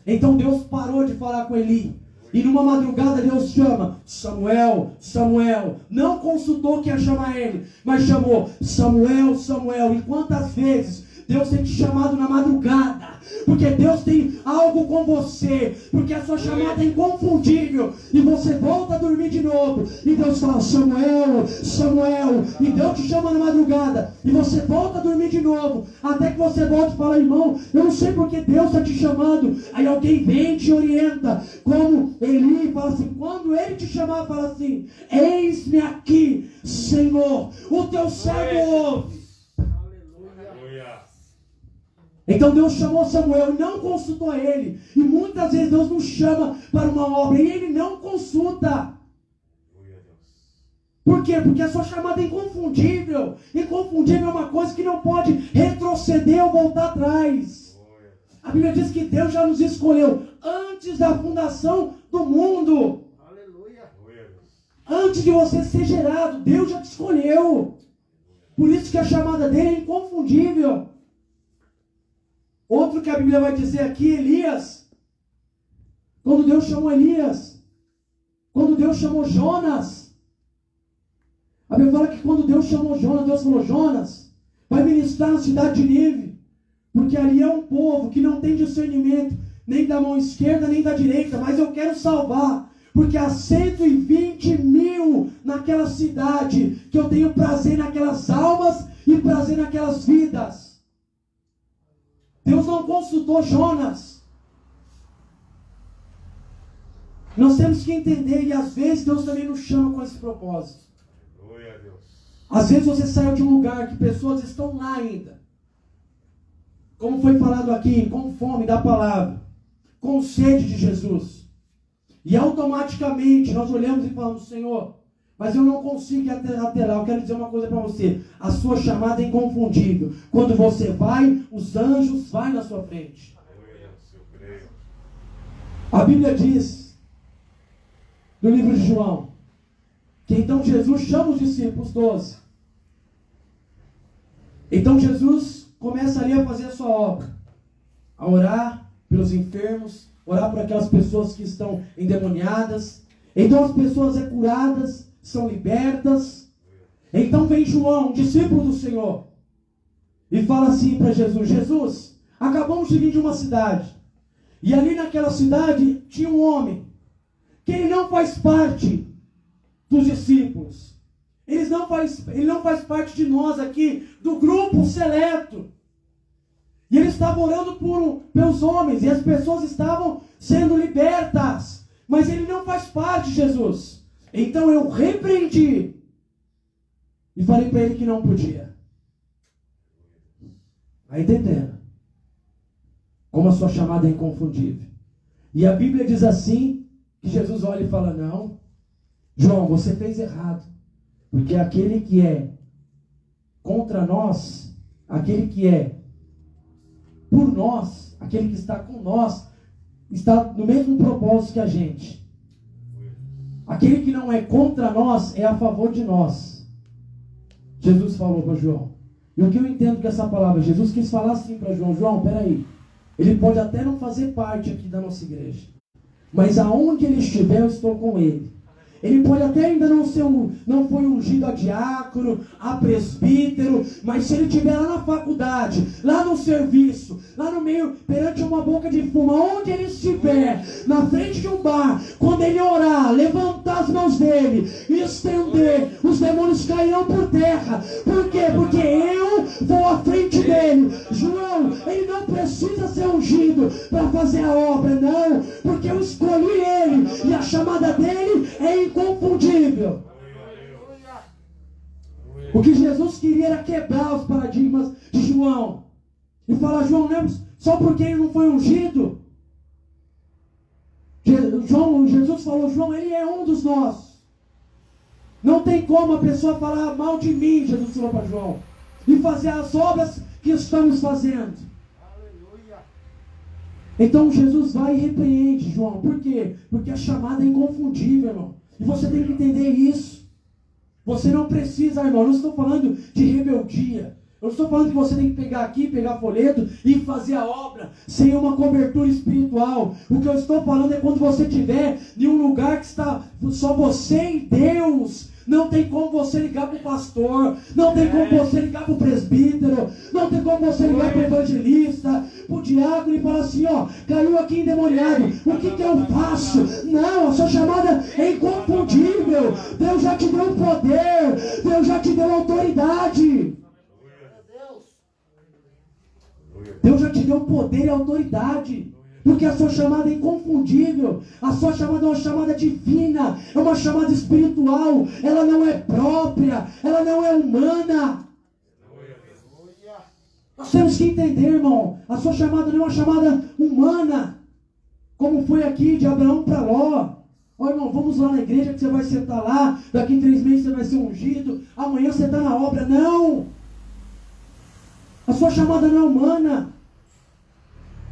Então Deus parou de falar com Eli. E numa madrugada Deus chama Samuel, Samuel. Não consultou que ia chamar ele, mas chamou Samuel, Samuel. E quantas vezes Deus tem te chamado na madrugada? Porque Deus tem algo com você. Porque a sua chamada é inconfundível. E você volta a dormir de novo. E Deus fala, Samuel, Samuel. E Deus te chama na madrugada. E você volta a dormir de novo. Até que você volta e fala, irmão, eu não sei porque Deus está te chamando. Aí alguém vem e te orienta. Como Eli fala assim, quando ele te chamar, fala assim, eis-me aqui, Senhor. O teu servo ouve. Então Deus chamou Samuel e não consultou ele. E muitas vezes Deus nos chama para uma obra e Ele não consulta. Por quê? Porque a sua chamada é inconfundível. Inconfundível é uma coisa que não pode retroceder ou voltar atrás. A Bíblia diz que Deus já nos escolheu antes da fundação do mundo. Aleluia. Antes de você ser gerado, Deus já te escolheu. Por isso que a chamada dele é inconfundível. Outro que a Bíblia vai dizer aqui, Elias. Quando Deus chamou Elias. Quando Deus chamou Jonas. A Bíblia fala que quando Deus chamou Jonas, Deus falou, Jonas, vai ministrar na cidade de Nínive. Porque ali é um povo que não tem discernimento, nem da mão esquerda, nem da direita. Mas eu quero salvar. Porque há 120 mil naquela cidade, que eu tenho prazer naquelas almas e prazer naquelas vidas. Deus não consultou Jonas. Nós temos que entender, e às vezes Deus também nos chama com esse propósito. Glória a Deus. Às vezes você saiu de um lugar que pessoas estão lá ainda. Como foi falado aqui, com fome da palavra, com sede de Jesus. E automaticamente nós olhamos e falamos, Senhor, mas eu não consigo ir até lá. Eu quero dizer uma coisa para você. A sua chamada é inconfundível. Quando você vai, os anjos vão na sua frente. A Bíblia diz, no livro de João, que então Jesus chama os discípulos, 12. Então Jesus começa ali a fazer a sua obra. A orar pelos enfermos, orar por aquelas pessoas que estão endemoniadas. Então as pessoas são curadas, são libertas. Então vem João, um discípulo do Senhor, e fala assim para Jesus, Jesus, acabamos de vir de uma cidade, e ali naquela cidade tinha um homem, que ele não faz parte dos discípulos, ele não faz parte de nós aqui, do grupo seleto, e ele estava orando pelos homens, e as pessoas estavam sendo libertas, mas ele não faz parte, Jesus. Então eu repreendi e falei para ele que não podia. Está entendendo? Como a sua chamada é inconfundível. E a Bíblia diz assim, que Jesus olha e fala, não, João, você fez errado. Porque aquele que é contra nós, aquele que é por nós, aquele que está com nós, está no mesmo propósito que a gente. Aquele que não é contra nós é a favor de nós. Jesus falou para João. E o que eu entendo com essa palavra, Jesus quis falar assim para João, João, peraí, ele pode até não fazer parte aqui da nossa igreja, mas aonde ele estiver, eu estou com ele. Ele pode até ainda não foi ungido a diácono, a presbítero, mas se ele estiver lá na faculdade, lá no serviço, lá no meio, perante uma boca de fuma, onde ele estiver, na frente de um bar, quando ele orar, levantar as mãos dele e estender, os demônios cairão por terra. Por quê? Porque eu vou à frente dele. João, ele não precisa ser ungido para fazer a obra, não, porque eu escolhi ele e a chamada dele é inconfundível. O que Jesus queria era quebrar os paradigmas de João e falar, João, não é só porque ele não foi ungido. Jesus falou, João, ele é um dos nossos. Não tem como a pessoa falar mal de mim, Jesus falou para João, e fazer as obras que estamos fazendo. Aleluia. Então Jesus vai e repreende João. Por quê? Porque a chamada é inconfundível, irmão. E você tem que entender isso. Você não precisa, irmão. Eu não estou falando de rebeldia. Eu estou falando que você tem que pegar aqui, pegar folheto e fazer a obra sem uma cobertura espiritual. O que eu estou falando é quando você estiver em um lugar que está só você e Deus. Não tem como você ligar para o pastor, não tem como você ligar para o presbítero, não tem como você ligar para o evangelista, para o diácono e falar assim, ó, caiu aqui endemoniado, o que eu faço? Não, a sua chamada é inconfundível. Deus já te deu poder, Deus já te deu autoridade. Deus já te deu poder e autoridade. Porque a sua chamada é inconfundível. A sua chamada é uma chamada divina. É uma chamada espiritual. Ela não é própria. Ela não é humana. Nós temos que entender, irmão. A sua chamada não é uma chamada humana. Como foi aqui de Abraão para Ló. Ó, irmão, vamos lá na igreja que você vai sentar lá. Daqui 3 meses você vai ser ungido. Amanhã você está na obra. Não. A sua chamada não é humana.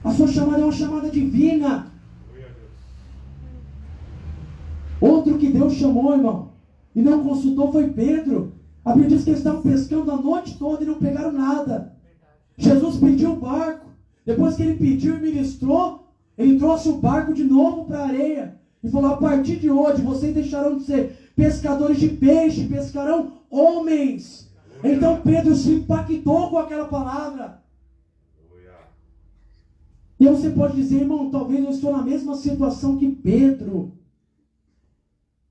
A sua chamada é uma chamada divina. Outro que Deus chamou, irmão, e não consultou foi Pedro. A Bíblia diz que eles estavam pescando a noite toda e não pegaram nada. Jesus pediu o barco. Depois que ele pediu e ministrou, ele trouxe o barco de novo para a areia. E falou, a partir de hoje, vocês deixarão de ser pescadores de peixe, pescarão homens. Então Pedro se impactou com aquela palavra. E aí você pode dizer, irmão, talvez eu estou na mesma situação que Pedro.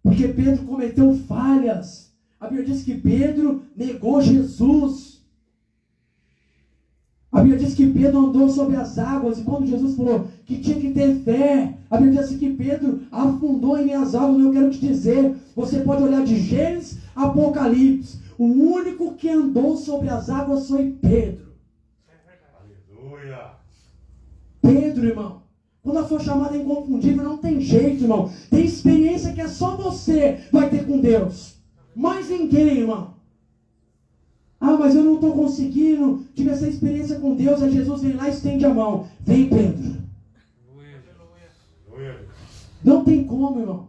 Porque Pedro cometeu falhas. A Bíblia diz que Pedro negou Jesus. A Bíblia diz que Pedro andou sobre as águas. E quando Jesus falou que tinha que ter fé, a Bíblia diz que Pedro afundou em minhas águas. Eu quero te dizer, você pode olhar de Gênesis a Apocalipse. O único que andou sobre as águas foi Pedro. Aleluia. Pedro, irmão, quando a sua chamada é inconfundível, não tem jeito, irmão. Tem experiência que é só você vai ter com Deus. Mais ninguém, irmão. Ah, mas eu não estou conseguindo. Tive essa experiência com Deus. Aí Jesus vem lá e estende a mão. Vem, Pedro. Não tem como, irmão.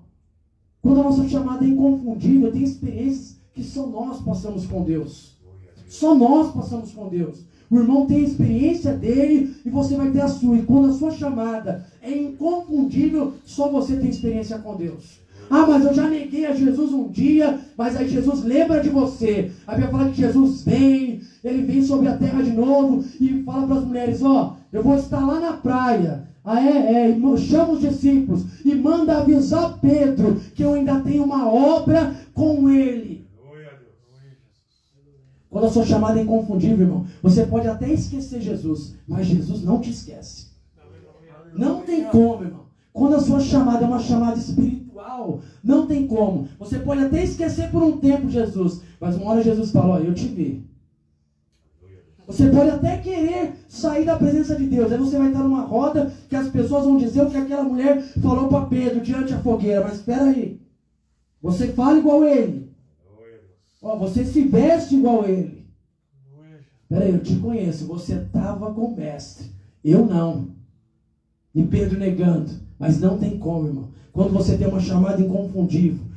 Quando a nossa chamada é inconfundível, tem experiências que só nós passamos com Deus. Só nós passamos com Deus. O irmão tem a experiência dele e você vai ter a sua. E quando a sua chamada é inconfundível, só você tem experiência com Deus. Ah, mas eu já neguei a Jesus um dia, mas aí Jesus lembra de você. A Bíblia fala que Jesus vem, ele vem sobre a terra de novo e fala para as mulheres, ó, eu vou estar lá na praia. Chama os discípulos e manda avisar Pedro que eu ainda tenho uma obra com ele. Quando a sua chamada é inconfundível, irmão, você pode até esquecer Jesus, mas Jesus não te esquece. Não tem como, irmão. Quando a sua chamada é uma chamada espiritual, não tem como. Você pode até esquecer por um tempo Jesus, mas uma hora Jesus fala, ó, eu te vi. Você pode até querer sair da presença de Deus. Aí você vai estar numa roda que as pessoas vão dizer o que aquela mulher falou para Pedro diante da fogueira. Mas espera aí. Você fala igual ele. Ó, você se veste igual ele. Espera aí, eu te conheço. Você estava com o mestre. Eu não. E Pedro negando. Mas não tem como, irmão. Quando você tem uma chamada inconfundível,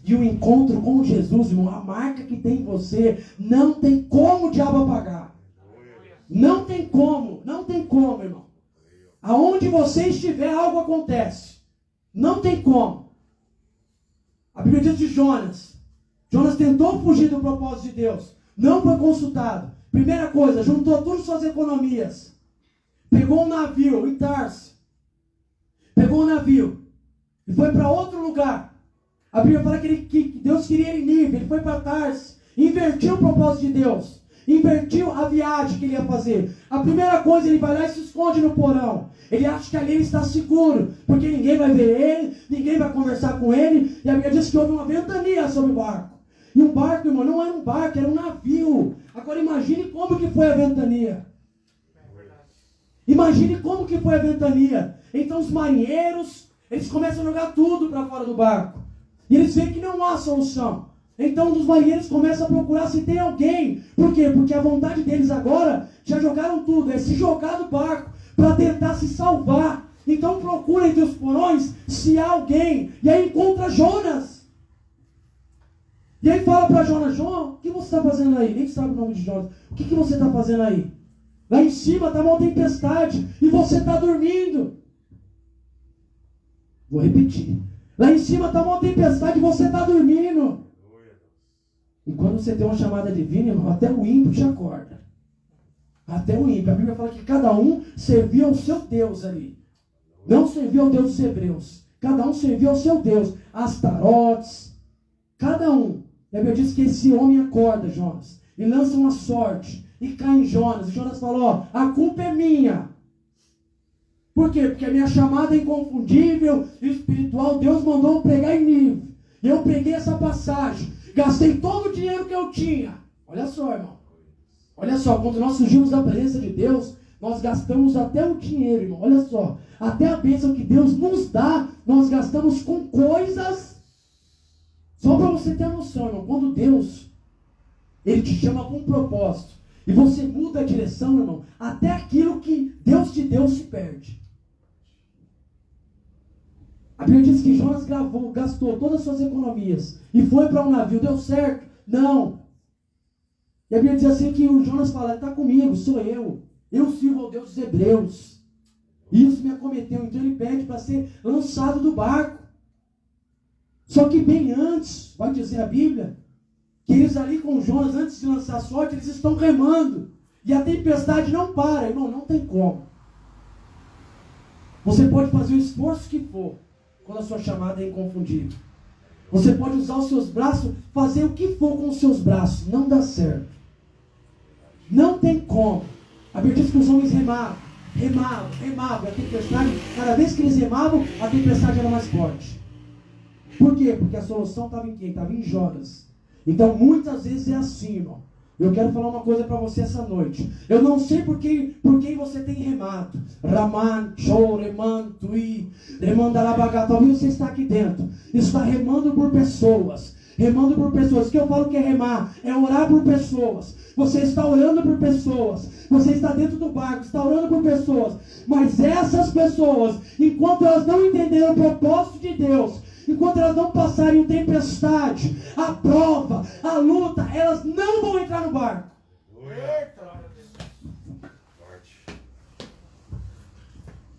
e um encontro com Jesus, irmão, a marca que tem em você, não tem como o diabo apagar. Não tem como, irmão. Aonde você estiver, algo acontece. Não tem como. A Bíblia diz de Jonas. Jonas tentou fugir do propósito de Deus. Não foi consultado. Primeira coisa, juntou todas suas economias. Pegou um navio em Tarso. Pegou um navio e foi para outro lugar. A Bíblia fala que Deus queria ele livre. Ele foi para Tarso. Invertiu o propósito de Deus. Invertiu a viagem que ele ia fazer. A primeira coisa, ele vai lá e se esconde no porão. Ele acha que ali ele está seguro. Porque ninguém vai ver ele. Ninguém vai conversar com ele. E a Bíblia diz que houve uma ventania sobre o barco. E o barco, irmão, não era um barco, era um navio. Agora imagine como que foi a ventania. Imagine como que foi a ventania. Então os marinheiros, eles começam a jogar tudo para fora do barco. E eles veem que não há solução. Então um dos marinheiros começa a procurar se tem alguém. Por quê? Porque a vontade deles agora, já jogaram tudo, é se jogar do barco para tentar se salvar. Então procura entre os porões se há alguém. E aí encontra Jonas. E aí fala para Jonas: Jonas, o que você está fazendo aí? Nem sabe o nome de Jonas. O que você está fazendo aí? Lá em cima está uma tempestade e você está dormindo. Vou repetir. Lá em cima está uma tempestade e você está dormindo. E quando você tem uma chamada divina, irmão, até o ímpio te acorda. Até o ímpio. A Bíblia fala que cada um servia ao seu Deus ali. Não servia ao Deus dos hebreus. Cada um servia ao seu Deus. Astarotes. Cada um. E a Bíblia diz que esse homem acorda, Jonas. E lança uma sorte. E cai em Jonas. E Jonas fala: ó, a culpa é minha. Por quê? Porque a minha chamada é inconfundível e espiritual. Deus mandou eu pregar em Nínive. E eu peguei essa passagem. Gastei todo o dinheiro que eu tinha. Olha só, irmão. Olha só, quando nós surgimos da presença de Deus, nós gastamos até o dinheiro, irmão. Olha só. Até a bênção que Deus nos dá, nós gastamos com coisas. Só para você ter noção, irmão. Quando Deus, Ele te chama com um propósito. E você muda a direção, irmão. Até aquilo que Deus te deu se perde. A Bíblia diz que Jonas gastou todas as suas economias e foi para um navio. Deu certo? Não. E a Bíblia diz assim que o Jonas fala: está comigo, sou eu. Eu sirvo ao Deus dos hebreus. Isso me acometeu. Então ele pede para ser lançado do barco. Só que bem antes, vai dizer a Bíblia, que eles ali com Jonas, antes de lançar a sorte, eles estão remando. E a tempestade não para, irmão, não tem como. Você pode fazer o esforço que for, quando a sua chamada é inconfundível. Você pode usar os seus braços, fazer o que for com os seus braços, não dá certo. Não tem como. A Bíblia diz que os homens remavam, a tempestade, cada vez que eles remavam, a tempestade era mais forte. Por quê? Porque a solução estava em quem? Estava em Jonas. Então muitas vezes é assim, irmão. Eu quero falar uma coisa para você essa noite. Eu não sei por quem você tem remado. Raman, Chou, Reman, Tui, Remandarabagá. Talvez você está aqui dentro. Está remando por pessoas. Remando por pessoas. O que eu falo que é remar? É orar por pessoas. Você está orando por pessoas. Você está dentro do barco, está orando por pessoas. Mas essas pessoas, enquanto elas não entenderam o propósito de Deus, enquanto elas não passarem tempestade, a prova, a luta, elas não vão entrar no barco.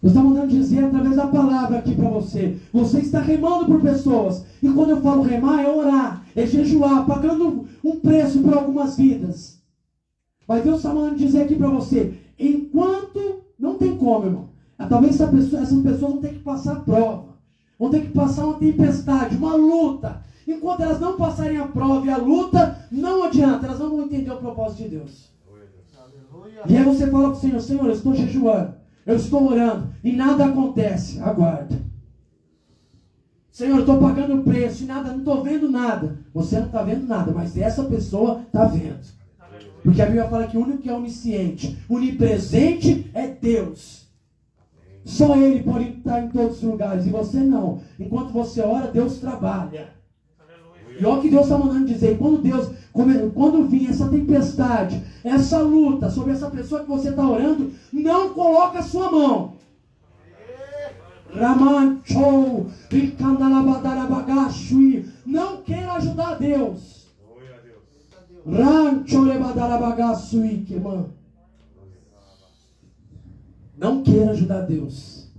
Deus está mandando dizer através da palavra aqui para você. Você está remando por pessoas. E quando eu falo remar, é orar, é jejuar, pagando um preço por algumas vidas. Mas Deus está mandando dizer aqui para você, enquanto não tem como, irmão. Talvez essas pessoas vão ter que passar prova. Vão ter que passar uma tempestade, uma luta. Enquanto elas não passarem a prova e a luta, não adianta. Elas não vão entender o propósito de Deus. Aleluia. E aí você fala para o Senhor: Senhor, eu estou jejuando, eu estou orando, e nada acontece. Aguarda. Senhor, eu estou pagando o preço e nada, não estou vendo nada. Você não está vendo nada, mas essa pessoa está vendo. Porque a Bíblia fala que o único que é onisciente, onipresente é Deus. Só Ele pode estar em todos os lugares e você não. Enquanto você ora, Deus trabalha. E olha o que Deus está mandando dizer. Quando vir essa tempestade, essa luta sobre essa pessoa que você está orando, não coloca a sua mão. Não queira ajudar Deus. Não queira ajudar Deus.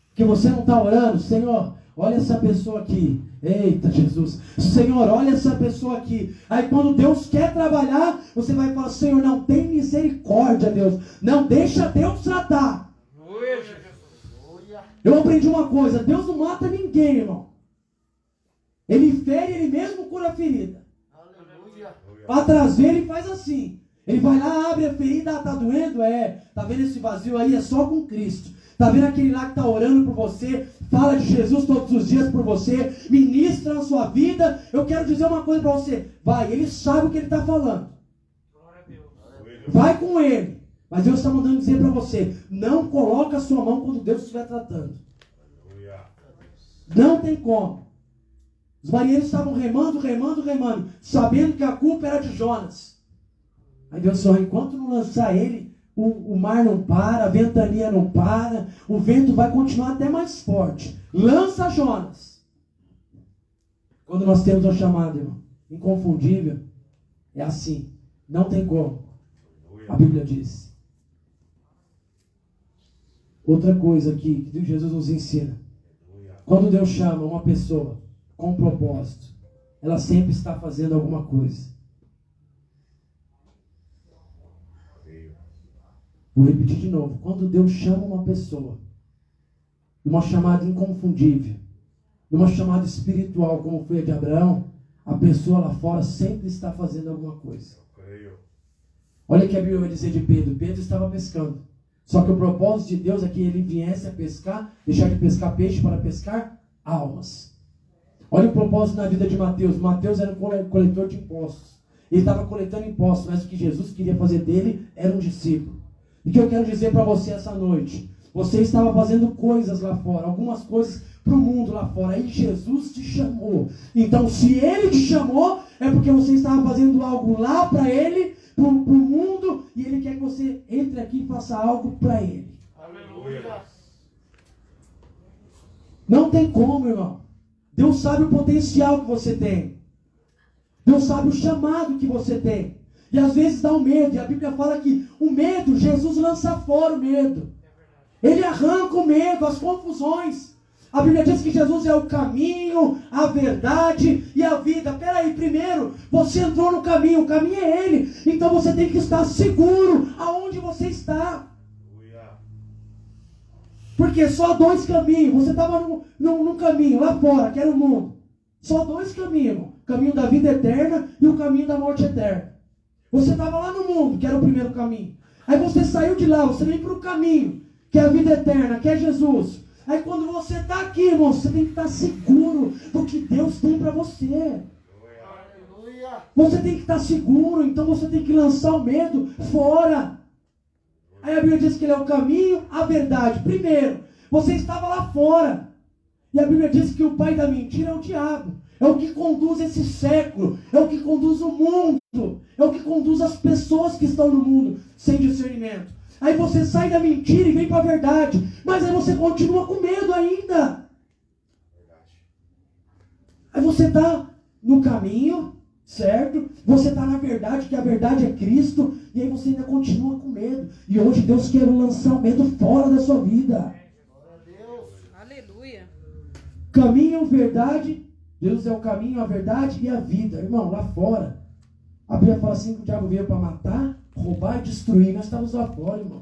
Porque você não está orando. Senhor, olha essa pessoa aqui. Eita Jesus. Senhor, olha essa pessoa aqui. Aí quando Deus quer trabalhar, você vai falar: Senhor, não tem misericórdia, Deus. Não deixa Deus tratar. Eu aprendi uma coisa: Deus não mata ninguém, irmão. Ele fere, Ele mesmo cura a ferida. Para trazer, Ele faz assim. Ele vai lá, abre a ferida, está doendo? Tá vendo esse vazio aí? É só com Cristo. Está vendo aquele lá que está orando por você, fala de Jesus todos os dias por você, ministra na sua vida? Eu quero dizer uma coisa para você. Vai, Ele sabe o que Ele está falando. Vai com Ele. Mas Deus está mandando dizer para você: não coloca a sua mão quando Deus estiver tratando. Não tem como. Os marinheiros estavam remando, sabendo que a culpa era de Jonas. Aí Deus falou, enquanto não lançar ele, o mar não para, a ventania não para, o vento vai continuar até mais forte. Lança Jonas. Quando nós temos uma chamada, irmão, inconfundível, é assim. Não tem como. A Bíblia diz. Outra coisa aqui que Jesus nos ensina. Quando Deus chama uma pessoa com propósito, ela sempre está fazendo alguma coisa. Vou repetir de novo. Quando Deus chama uma pessoa, uma chamada inconfundível, uma chamada espiritual, como foi a de Abraão, a pessoa lá fora sempre está fazendo alguma coisa. Olha o que a Bíblia vai dizer de Pedro. Pedro estava pescando. Só que o propósito de Deus é que ele viesse a pescar, deixar de pescar peixe para pescar almas. Olha o propósito na vida de Mateus. Mateus era um coletor de impostos. Ele estava coletando impostos, mas o que Jesus queria fazer dele era um discípulo. E o que eu quero dizer para você essa noite? Você estava fazendo coisas lá fora, algumas coisas para o mundo lá fora. E Jesus te chamou. Então, se Ele te chamou, é porque você estava fazendo algo lá para Ele, para o mundo, e Ele quer que você entre aqui e faça algo para Ele. Aleluia. Não tem como, irmão. Deus sabe o potencial que você tem. Deus sabe o chamado que você tem. E às vezes dá um medo. E a Bíblia fala que o medo, Jesus lança fora o medo. Ele arranca o medo, as confusões. A Bíblia diz que Jesus é o caminho, a verdade e a vida. Peraí, primeiro, você entrou no caminho, o caminho é Ele. Então você tem que estar seguro aonde você está. Porque só dois caminhos. Você estava num caminho lá fora, que era o mundo. Só dois caminhos. O caminho da vida eterna e o caminho da morte eterna. Você estava lá no mundo, que era o primeiro caminho. Aí você saiu de lá, você veio para o caminho, que é a vida eterna, que é Jesus. Aí quando você está aqui, irmão, você tem que estar seguro do que Deus tem para você. Você tem que estar seguro, então você tem que lançar o medo fora. Aí a Bíblia diz que Ele é o caminho, a verdade. Primeiro, você estava lá fora. E a Bíblia diz que o pai da mentira é o diabo. É o que conduz esse século. É o que conduz o mundo. É o que conduz as pessoas que estão no mundo sem discernimento. Aí você sai da mentira e vem para a verdade. Mas aí você continua com medo ainda. Aí você está no caminho, certo? Você está na verdade, que a verdade é Cristo. E aí você ainda continua com medo. E hoje Deus quer lançar o medo fora da sua vida. Aleluia. Caminho, verdade. Jesus é o caminho, a verdade e a vida. Irmão, lá fora, a Bíblia fala assim que o diabo veio para matar, roubar e destruir. Nós estamos lá fora, irmão.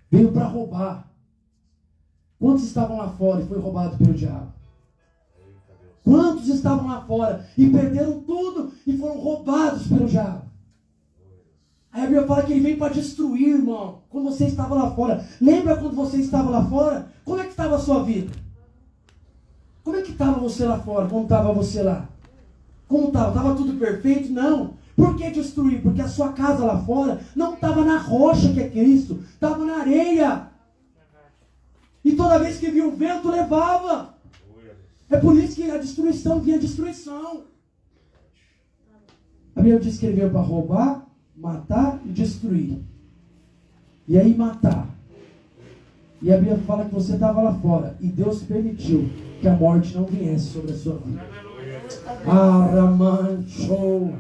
Veio para roubar. Quantos estavam lá fora e foi roubado pelo diabo? Quantos estavam lá fora e perderam tudo e foram roubados pelo diabo? Aí a Bíblia fala que ele veio para destruir, irmão. Quando você estava lá fora. Lembra quando você estava lá fora? Como é que estava a sua vida? Como é que estava você lá fora? Como estava você lá? Como estava? Estava tudo perfeito? Não. Por que destruir? Porque a sua casa lá fora não estava na rocha que é Cristo. Estava na areia. E toda vez que vinha o vento, levava. É por isso que a destruição vinha destruição. A Bíblia diz que ele veio para roubar, matar e destruir. E aí matar. E a Bíblia fala que você estava lá fora. E Deus permitiu que a morte não viesse sobre a sua vida. Aramancho,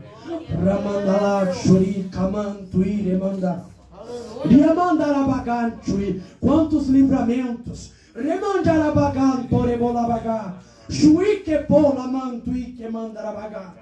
Ramandala, Churi, Kamantui, Remanda. Riamandarabaganchui. Quantos livramentos. Remandarabaganto, Rebolabagá. Chui que pola, mantui que mandarabaga.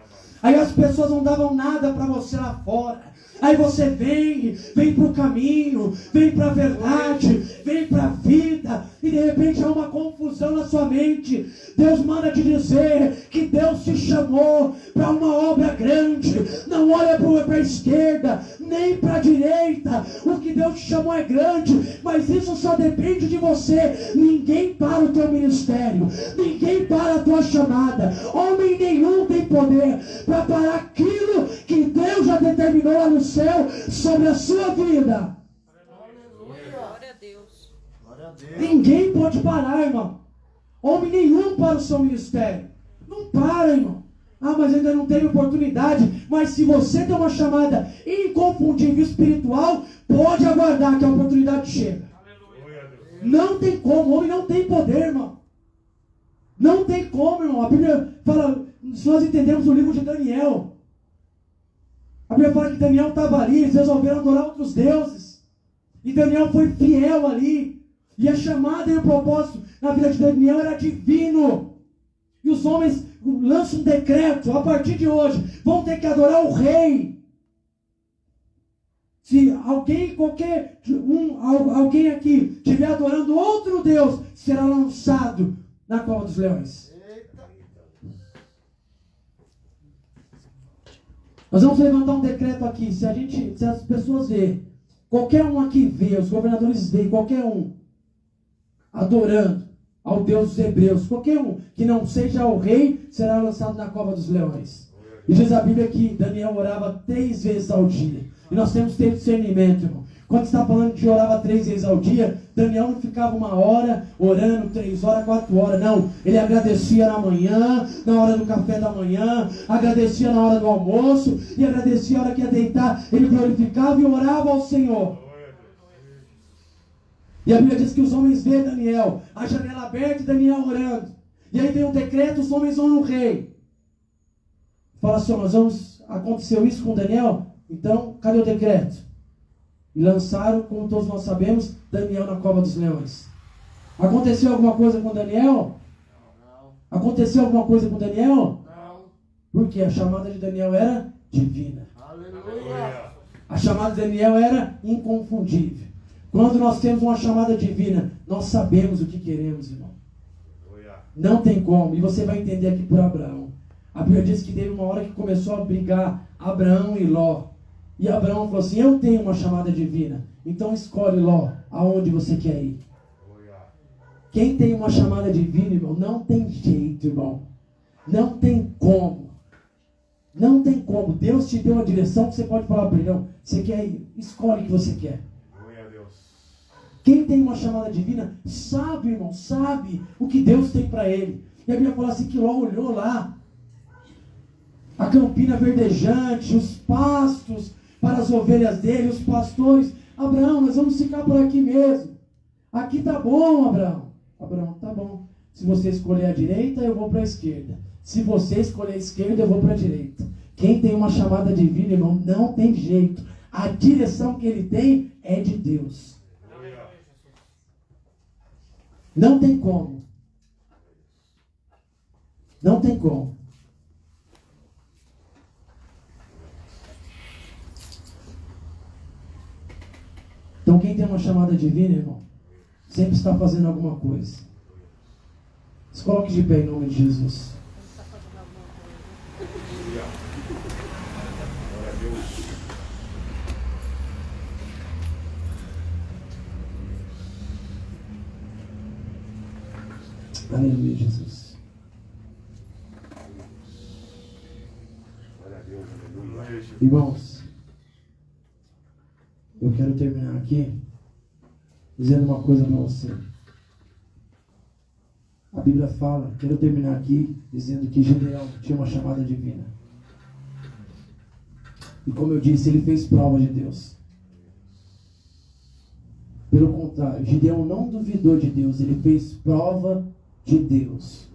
Aí as pessoas não davam nada para você lá fora. Aí você vem para o caminho, vem para a verdade, vem para a vida, e de repente há uma confusão na sua mente. Deus manda te dizer que Deus te chamou para uma obra grande. Não olha para a esquerda, nem para a direita. O que Deus te chamou é grande, mas isso só depende de você. Ninguém para o teu ministério, ninguém para a tua chamada. Homem nenhum tem poder para parar aquilo que Deus já determinou lá no céu sobre a sua vida. Glória a Deus. Ninguém pode parar, irmão. Homem nenhum para o seu ministério. Não para, irmão. Ah, mas ainda não teve oportunidade. Mas se você tem uma chamada inconfundível espiritual, pode aguardar que a oportunidade chega. Não tem como. O homem não tem poder, irmão. Não tem como, irmão. A Bíblia fala, se nós entendemos o livro de Daniel, a Bíblia fala que Daniel estava ali, eles resolveram adorar outros deuses. E Daniel foi fiel ali. E a chamada e o propósito na vida de Daniel era divino. E os homens lançam um decreto, a partir de hoje, vão ter que adorar o rei. Se alguém, alguém aqui estiver adorando outro Deus, será lançado na cova dos leões. Nós vamos levantar um decreto aqui. Se as pessoas verem, qualquer um aqui vê, os governadores veem, qualquer um adorando ao Deus dos hebreus, qualquer um que não seja o rei, será lançado na cova dos leões. E diz a Bíblia que Daniel orava 3 vezes ao dia. E nós temos que ter discernimento, irmão. Quando está falando de orava 3 vezes ao dia, Daniel não ficava 1 hora orando, 3 horas, 4 horas, não. Ele agradecia na manhã, na hora do café da manhã, agradecia na hora do almoço, e agradecia na hora que ia deitar. Ele glorificava e orava ao Senhor. E a Bíblia diz que os homens vêem Daniel, a janela aberta e Daniel orando. E aí vem um decreto, os homens vão no rei. Fala assim, aconteceu isso com Daniel? Então, cadê o decreto? E lançaram, como todos nós sabemos, Daniel na cova dos leões. Aconteceu alguma coisa com Daniel? Não. Aconteceu alguma coisa com Daniel? Não. Porque a chamada de Daniel era divina. Aleluia. A chamada de Daniel era inconfundível. Quando nós temos uma chamada divina, nós sabemos o que queremos, irmão. Não tem como. E você vai entender aqui por Abraão. A Bíblia diz que teve uma hora que começou a brigar Abraão e Ló. E Abraão falou assim, eu tenho uma chamada divina. Então escolhe, Ló, aonde você quer ir. Quem tem uma chamada divina, irmão, não tem jeito, irmão. Não tem como. Não tem como. Deus te deu uma direção que você pode falar para ele, não, você quer ir, escolhe o que você quer. Quem tem uma chamada divina, sabe, irmão, sabe o que Deus tem para ele. E a Bíblia fala assim que Ló olhou lá, a campina verdejante, os pastos para as ovelhas dele, os pastores. Abraão, nós vamos ficar por aqui mesmo. Aqui tá bom, Abraão. Abraão, tá bom. Se você escolher a direita, eu vou para a esquerda. Se você escolher a esquerda, eu vou para a direita. Quem tem uma chamada divina, irmão, não tem jeito. A direção que ele tem é de Deus. Não tem como. Não tem como. Então quem tem uma chamada divina, irmão, sempre está fazendo alguma coisa. Se coloque de pé em nome de Jesus. Aleluia, Jesus. Irmãos, eu quero terminar aqui dizendo uma coisa para você. A Bíblia fala, quero terminar aqui dizendo que Gideão tinha uma chamada divina. E como eu disse, ele fez prova de Deus. Pelo contrário, Gideão não duvidou de Deus, ele fez prova de Deus.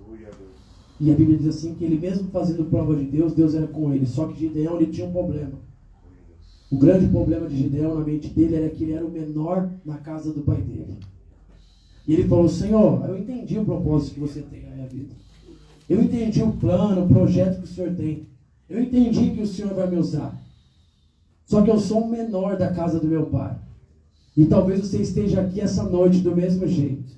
E a Bíblia diz assim que ele mesmo fazendo prova de Deus, Deus era com ele. Só que Gideão, ele tinha um problema. O grande problema de Gideão na mente dele era que ele era o menor na casa do pai dele. E ele falou, Senhor, eu entendi o propósito que você tem na minha vida. Eu entendi o plano, o projeto que o Senhor tem. Eu entendi que o Senhor vai me usar. Só que eu sou o menor da casa do meu pai. E talvez você esteja aqui essa noite do mesmo jeito.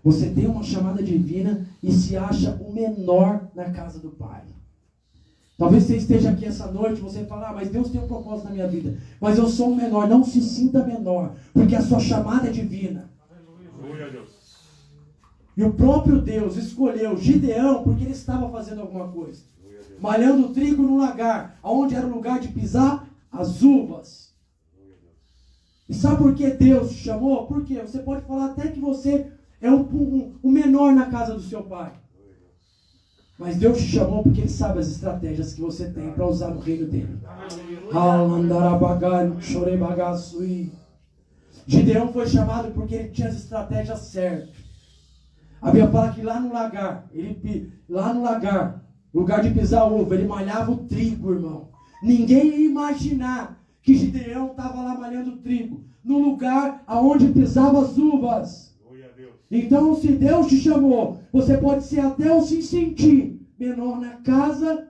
Você tem uma chamada divina e se acha o menor na casa do Pai. Talvez você esteja aqui essa noite e você fala, mas Deus tem um propósito na minha vida. Mas eu sou o menor. Não se sinta menor, porque a sua chamada é divina. E o próprio Deus escolheu Gideão porque ele estava fazendo alguma coisa. Malhando trigo no lagar, onde era o lugar de pisar as uvas. E sabe por que Deus te chamou? Por quê? Você pode falar até que você é o menor na casa do seu pai. Mas Deus te chamou porque Ele sabe as estratégias que você tem para usar no reino dele. Gideão foi chamado porque ele tinha as estratégias certas. A Bíblia fala que lá no lagar, lugar de pisar uva, ele malhava o trigo, irmão. Ninguém ia imaginar que Gideão estava lá malhando o trigo, no lugar aonde pisava as uvas. Então, se Deus te chamou, você pode ser até ou se sentir menor na casa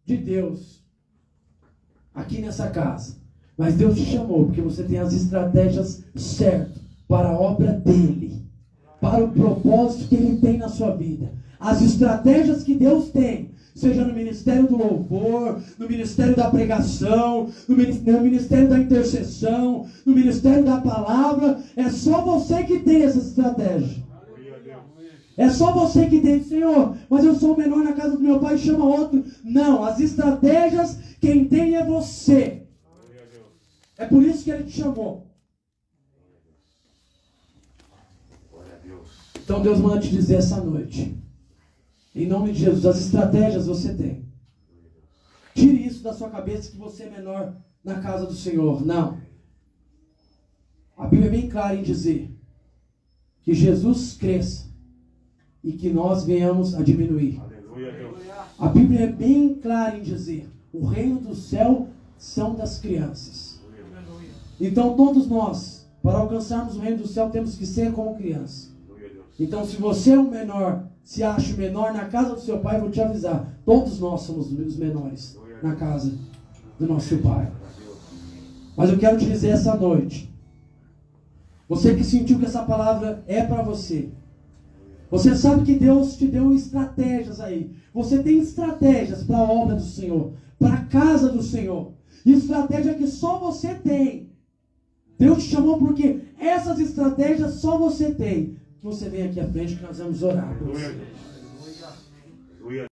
de Deus, aqui nessa casa. Mas Deus te chamou porque você tem as estratégias certas para a obra dele, para o propósito que Ele tem na sua vida. As estratégias que Deus tem, seja no ministério do louvor, no ministério da pregação, no ministério da intercessão, no ministério da palavra, é só você que tem essa estratégia. É só você que tem, Senhor, mas eu sou o menor na casa do meu pai, chama outro. Não, as estratégias, quem tem é você. É por isso que Ele te chamou. Então Deus manda te dizer essa noite, em nome de Jesus, as estratégias você tem. Tire isso da sua cabeça que você é menor na casa do Senhor. Não. A Bíblia é bem clara em dizer que Jesus cresça e que nós venhamos a diminuir. A Bíblia é bem clara em dizer: o reino do céu são das crianças. Então todos nós, para alcançarmos o reino do céu, temos que ser como criança. Então, se você é o menor, se acha o menor na casa do seu pai, eu vou te avisar, todos nós somos os menores na casa do nosso pai. Mas eu quero te dizer essa noite, você que sentiu que essa palavra é para você, você sabe que Deus te deu estratégias aí. Você tem estratégias para a obra do Senhor, para a casa do Senhor. Estratégia que só você tem. Deus te chamou porque essas estratégias só você tem. Que você vem aqui à frente que nós vamos orar.